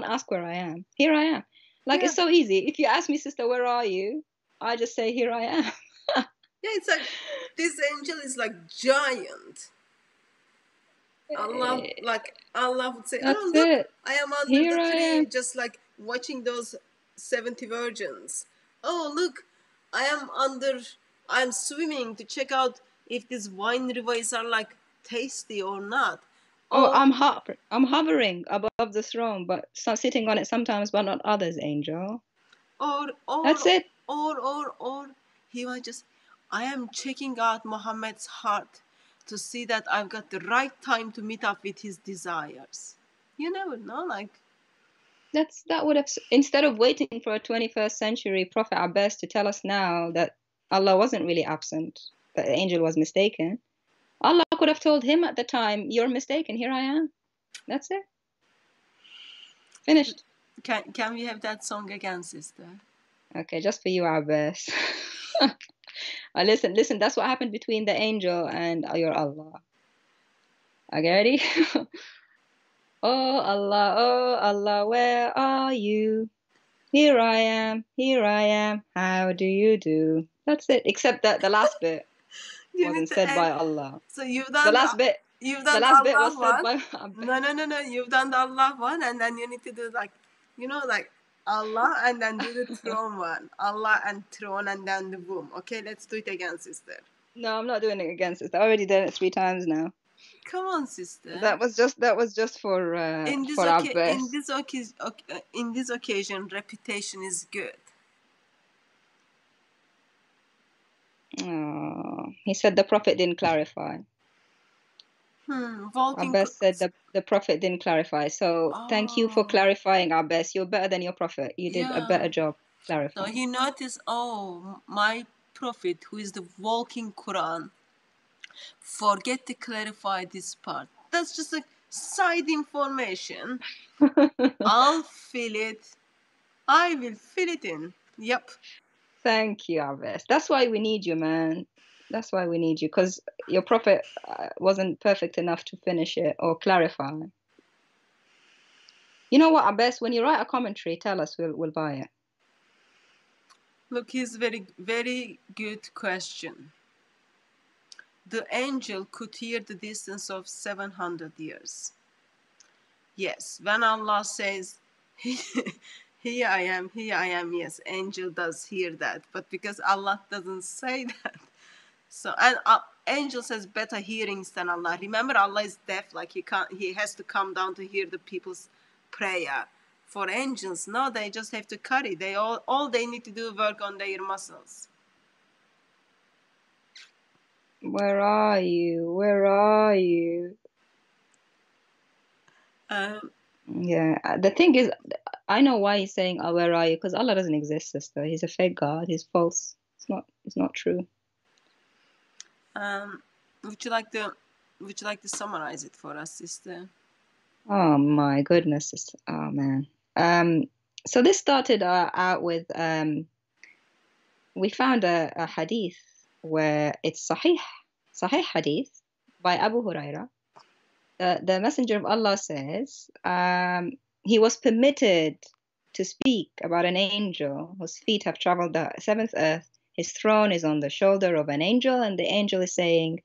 ask where I am. Here I am. Like, It's so easy. If you ask me, sister, where are you? I just say, here I am. Yeah, it's like, this angel is like giant. Allah would say, That's oh, look, it. I am under Here the I tree, am. just like watching those 70 virgins. Oh, look, I'm swimming to check out if these wine rivers are like tasty or not. Oh, I'm hovering above the throne, but sitting on it sometimes, but not others, angel. Or That's it. Or he was just, I am checking out Muhammad's heart to see that I've got the right time to meet up with his desires. You never know, like. That would have, instead of waiting for a 21st century Prophet Abbas to tell us now that Allah wasn't really absent, that the angel was mistaken, Allah could have told him at the time, you're mistaken, here I am. That's it. Finished. Can we have that song again, sister? Okay, just for you, Abbas. Listen, that's what happened between the angel and your Allah. Okay, ready? Oh Allah, where are you? Here I am, how do you do? That's it, except that the last bit wasn't said by Allah. So you've done the last bit was said by No, you've done the Allah one, and then you need to do like, like Allah, and then do the throne one. Allah and throne, and then the womb. Okay, let's do it again, sister. No, I'm not doing it again, sister. I already did it 3 times now. Come on, sister. That was just for Abbas. In this occasion, reputation is good. Oh, he said the Prophet didn't clarify. Abbas said the Prophet didn't clarify. So thank you for clarifying, Abbas. You're better than your Prophet. You did a better job clarifying. So he noticed, my Prophet, who is the walking Quran, forget to clarify this part. That's just like side information. I'll fill it. I will fill it in. Yep. Thank you, Abbas. That's why we need you, man. That's why we need you, because your Prophet wasn't perfect enough to finish it or clarify. You know what, Abbas? When you write a commentary, tell us. We'll buy it. Look, here's very, very good question. The angel could hear the distance of 700 years. Yes, when Allah says, here I am, yes, angel does hear that. But because Allah doesn't say that, so, and angel says better hearings than Allah. Remember, Allah is deaf, like he has to come down to hear the people's prayer. For angels, no, they just have to carry. They all they need to do work on their muscles. Where are you? Where are you? Yeah, the thing is, I know why he's saying, "Oh, where are you?" Because Allah doesn't exist, sister. He's a fake God. He's false. It's not true. Would you like to summarize it for us, sister? Oh my goodness, sister. Oh man. So this started out with we found a hadith where it's Sahih hadith by Abu Huraira. The Messenger of Allah says he was permitted to speak about an angel whose feet have traveled the seventh earth. His throne is on the shoulder of an angel, and the angel is saying,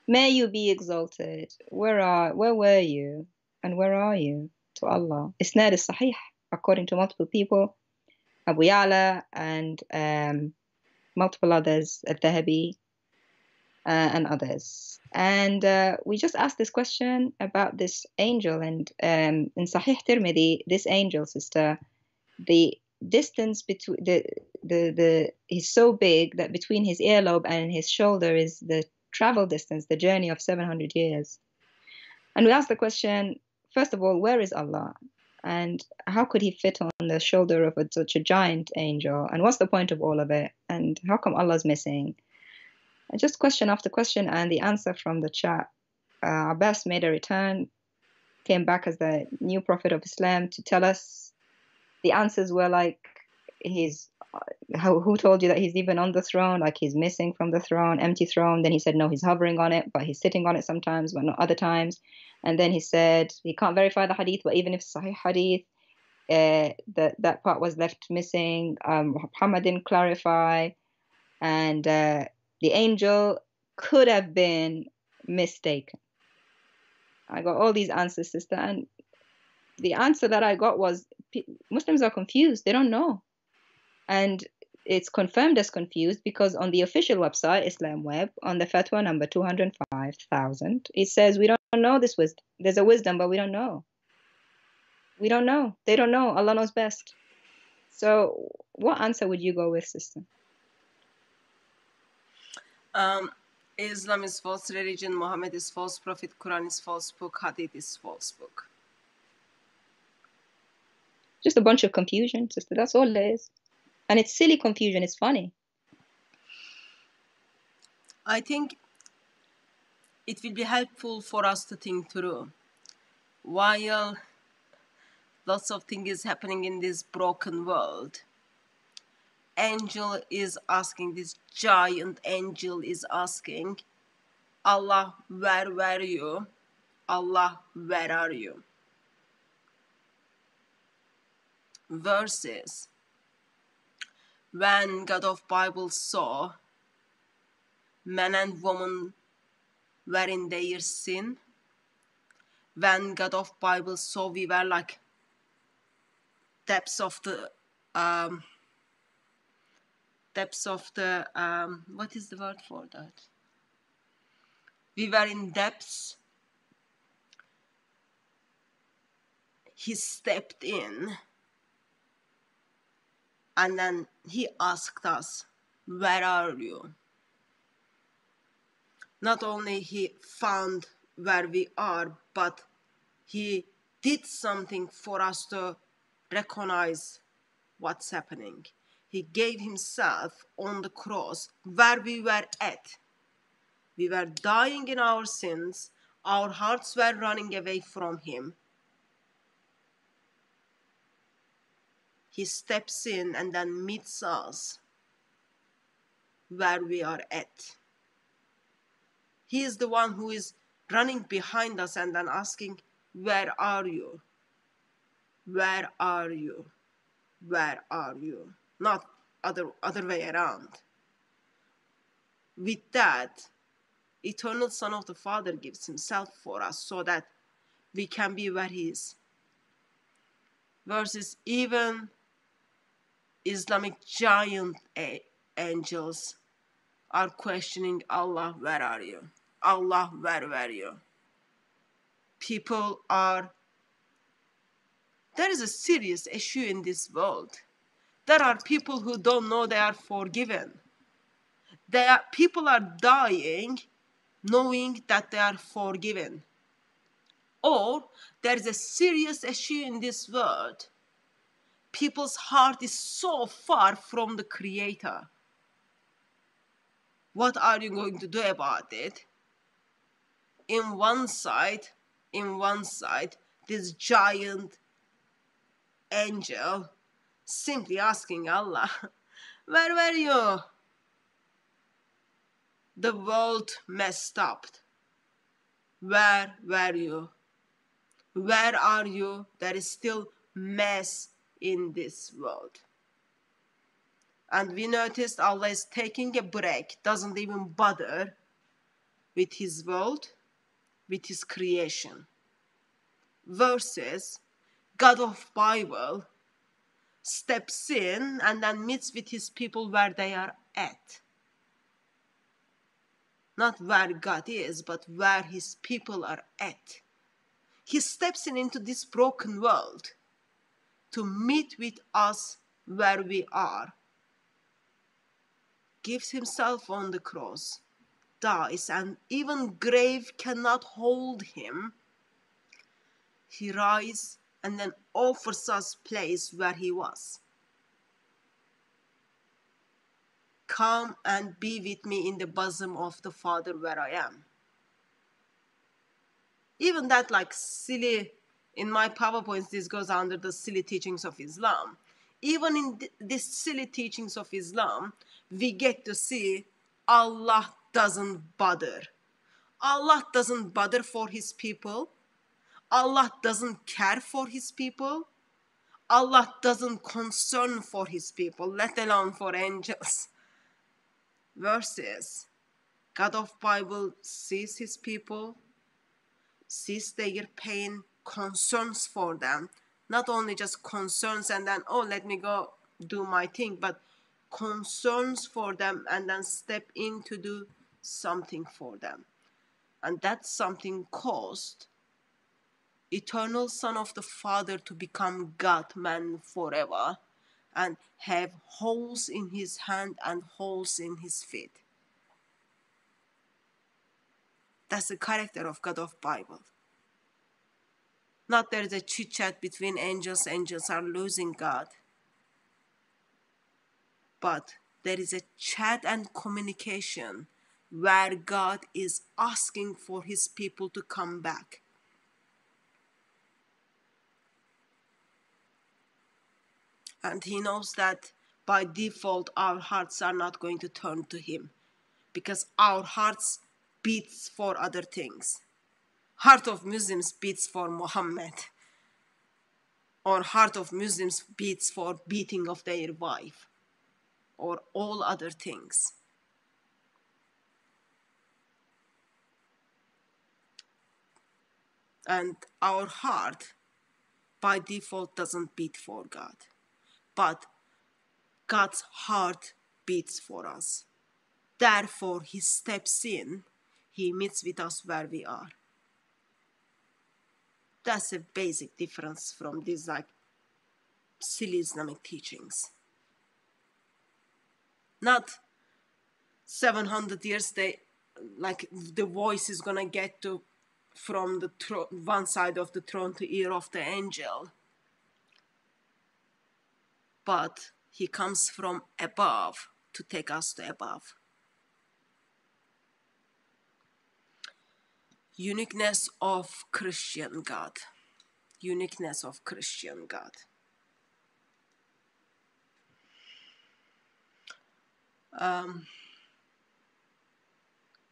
"May you be exalted. Where were you? And where are you?" To Allah. Isnad is Sahih, according to multiple people, Abu Ya'la and multiple others, Al-Dhahabi and others. And we just asked this question about this angel, and in Sahih Tirmidhi, this angel, sister, the distance between the he's so big that between his earlobe and his shoulder is the travel distance, the journey of 700 years. And we asked the question, first of all, where is Allah? And how could he fit on the shoulder of such a giant angel? And what's the point of all of it? And how come Allah's missing? And just question after question, and the answer from the chat. Abbas made a return, came back as the new prophet of Islam to tell us. The answers were like, who told you that he's even on the throne? Like he's missing from the throne, empty throne. Then he said, no, he's hovering on it, but he's sitting on it sometimes, but not other times. And then he said he can't verify the hadith, but even if Sahih hadith, that part was left missing. Muhammad didn't clarify, and the angel could have been mistaken. I got all these answers, sister, and the answer that I got was Muslims are confused. They don't know. And it's confirmed as confused because on the official website, Islam Web, on the fatwa number 205,000, it says we don't know this wisdom. There's a wisdom, but we don't know. We don't know. They don't know. Allah knows best. So what answer would you go with, sister? Islam is false religion, Muhammad is false prophet, Quran is false book, Hadith is false book. Just a bunch of confusion, sister. That's all it is. And it's silly confusion. It's funny. I think it will be helpful for us to think through. While lots of things is happening in this broken world, angel is asking, this giant angel is asking, Allah, where were you? Allah, where are you? Verses. When God of Bible saw man and woman were in their sin, when God of Bible saw we were like depths of the what is the word for that? We were in depths. He stepped in and then he asked us, where are you? Not only he found where we are, but he did something for us to recognize what's happening. He gave himself on the cross where we were at. We were dying in our sins. Our hearts were running away from him. He steps in and then meets us where we are at. He is the one who is running behind us and then asking, where are you? Where are you? Where are you? Not other way around. With that, eternal Son of the Father gives himself for us so that we can be where he is. Versus even Islamic giant angels are questioning Allah, where are you? Allah, where were you? There is a serious issue in this world. There are people who don't know they are forgiven. People are dying knowing that they are forgiven. Or there is a serious issue in this world. People's heart is so far from the Creator. What are you going to do about it? In one side, this giant angel simply asking Allah, where were you? The world messed up. Where were you? Where are you? There is still mess in this world. And we noticed Allah is taking a break, doesn't even bother with his world, with his creation. Versus God of Bible steps in and then meets with his people where they are at. Not where God is, but where his people are at. He steps into this broken world to meet with us where we are. Gives himself on the cross, dies, and even grave cannot hold him. He rises and then offers us place where he was. Come and be with me in the bosom of the Father where I am. Even that silly, in my PowerPoints, this goes under the silly teachings of Islam. Even in these silly teachings of Islam, we get to see Allah doesn't bother. Allah doesn't bother for his people. Allah doesn't care for his people. Allah doesn't concern for his people, let alone for angels. Versus God of Bible sees his people, sees their pain, concerns for them. Not only just concerns and then, oh, let me go do my thing, but concerns for them and then step in to do something for them. And that something caused eternal Son of the Father to become God-man forever and have holes in his hand and holes in his feet. That's the character of God of Bible. Not there is a chit-chat between angels are losing God. But there is a chat and communication where God is asking for his people to come back. And he knows that by default our hearts are not going to turn to him because our hearts beats for other things. Heart of Muslims beats for Muhammad, or heart of Muslims beats for beating of their wife, or all other things. And our heart by default doesn't beat for God, but God's heart beats for us. Therefore, he steps in, he meets with us where we are. That's a basic difference from these silly Islamic teachings. Not 700 years the voice is gonna get to from the one side of the throne to ear of the angel, but he comes from above to take us to above. Uniqueness of Christian God. Uniqueness of Christian God.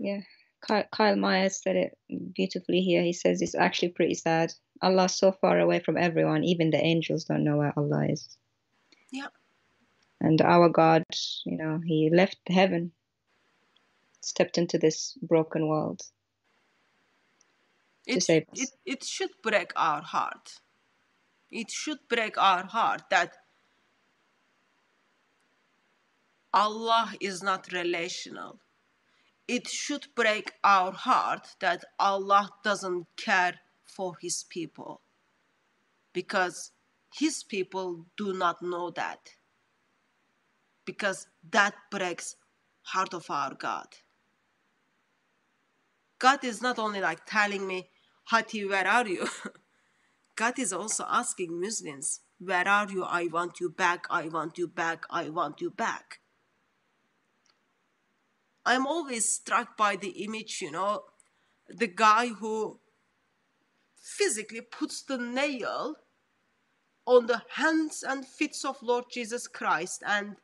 Yeah, Kyle Myers said it beautifully here. He says it's actually pretty sad. Allah's so far away from everyone, even the angels don't know where Allah is. Yeah. And our God, he left heaven, stepped into this broken world to save us. It should break our heart. It should break our heart that Allah is not relational. It should break our heart that Allah doesn't care for his people, because his people do not know that. Because that breaks heart of our God. God is not only like telling me, Hati, where are you? God is also asking Muslims, where are you? I want you back, I want you back, I want you back. I'm always struck by the image, the guy who physically puts the nail on the hands and feet of Lord Jesus Christ, and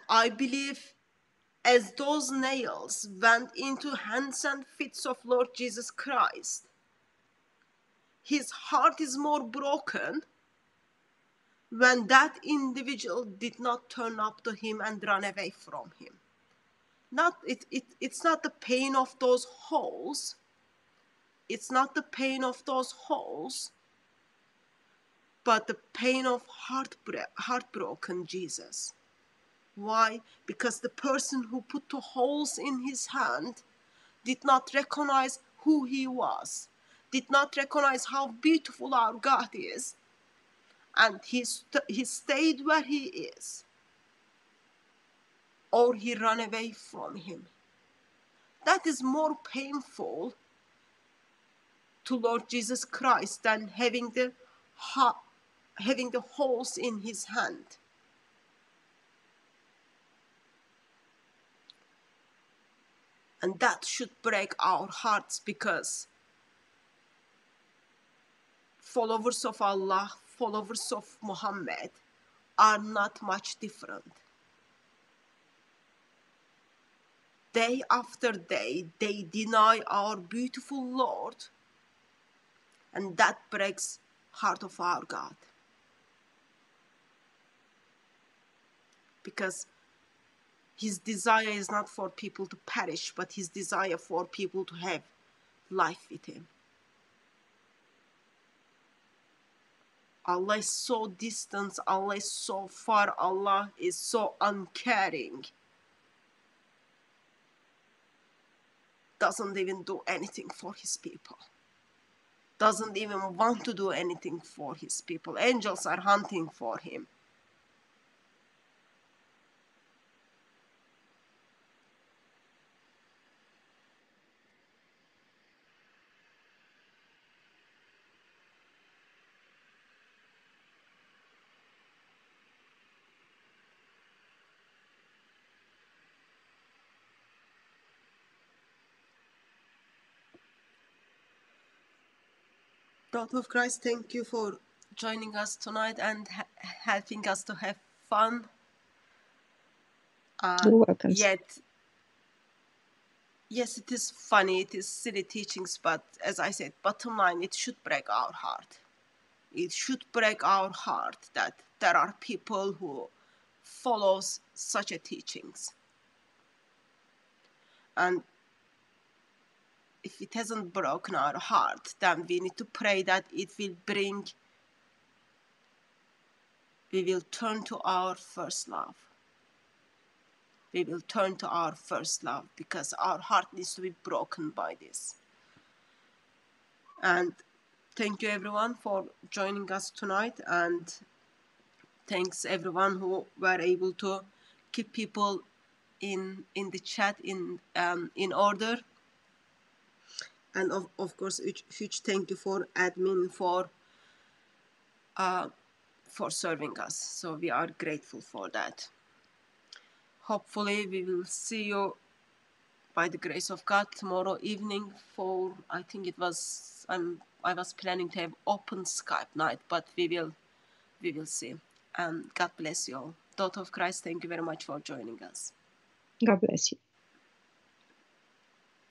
I believe as those nails went into hands and feet of Lord Jesus Christ, his heart is more broken when that individual did not turn up to him and run away from him. It's not the pain of those holes. It's not the pain of those holes, but the pain of heartbroken Jesus. Why? Because the person who put the holes in his hand did not recognize who he was, did not recognize how beautiful our God is, and he stayed where he is, or he ran away from him. That is more painful to Lord Jesus Christ than having the holes in his hand. And that should break our hearts, because followers of Allah, followers of Muhammad are not much different. Day after day, they deny our beautiful Lord, and that breaks heart of our God. Because his desire is not for people to perish, but his desire for people to have life with him. Allah is so distant, Allah is so far, Allah is so uncaring. Doesn't even do anything for his people. Doesn't even want to do anything for his people. Angels are hunting for him. Daughter of Christ, thank you for joining us tonight and helping us to have fun. You're welcome. Yet, yes, it is funny, it is silly teachings, but as I said, bottom line, it should break our heart. It should break our heart that there are people who follows such a teachings. And if it hasn't broken our heart, then we need to pray that we will turn to our first love. We will turn to our first love, because our heart needs to be broken by this. And thank you everyone for joining us tonight, and thanks everyone who were able to keep people in the chat in order. And of course, huge thank you for admin for serving us. So we are grateful for that. Hopefully we will see you by the grace of God tomorrow evening for, I think it was, I was planning to have open Skype night, but we will see. And God bless you all. Daughter of Christ, thank you very much for joining us. God bless you.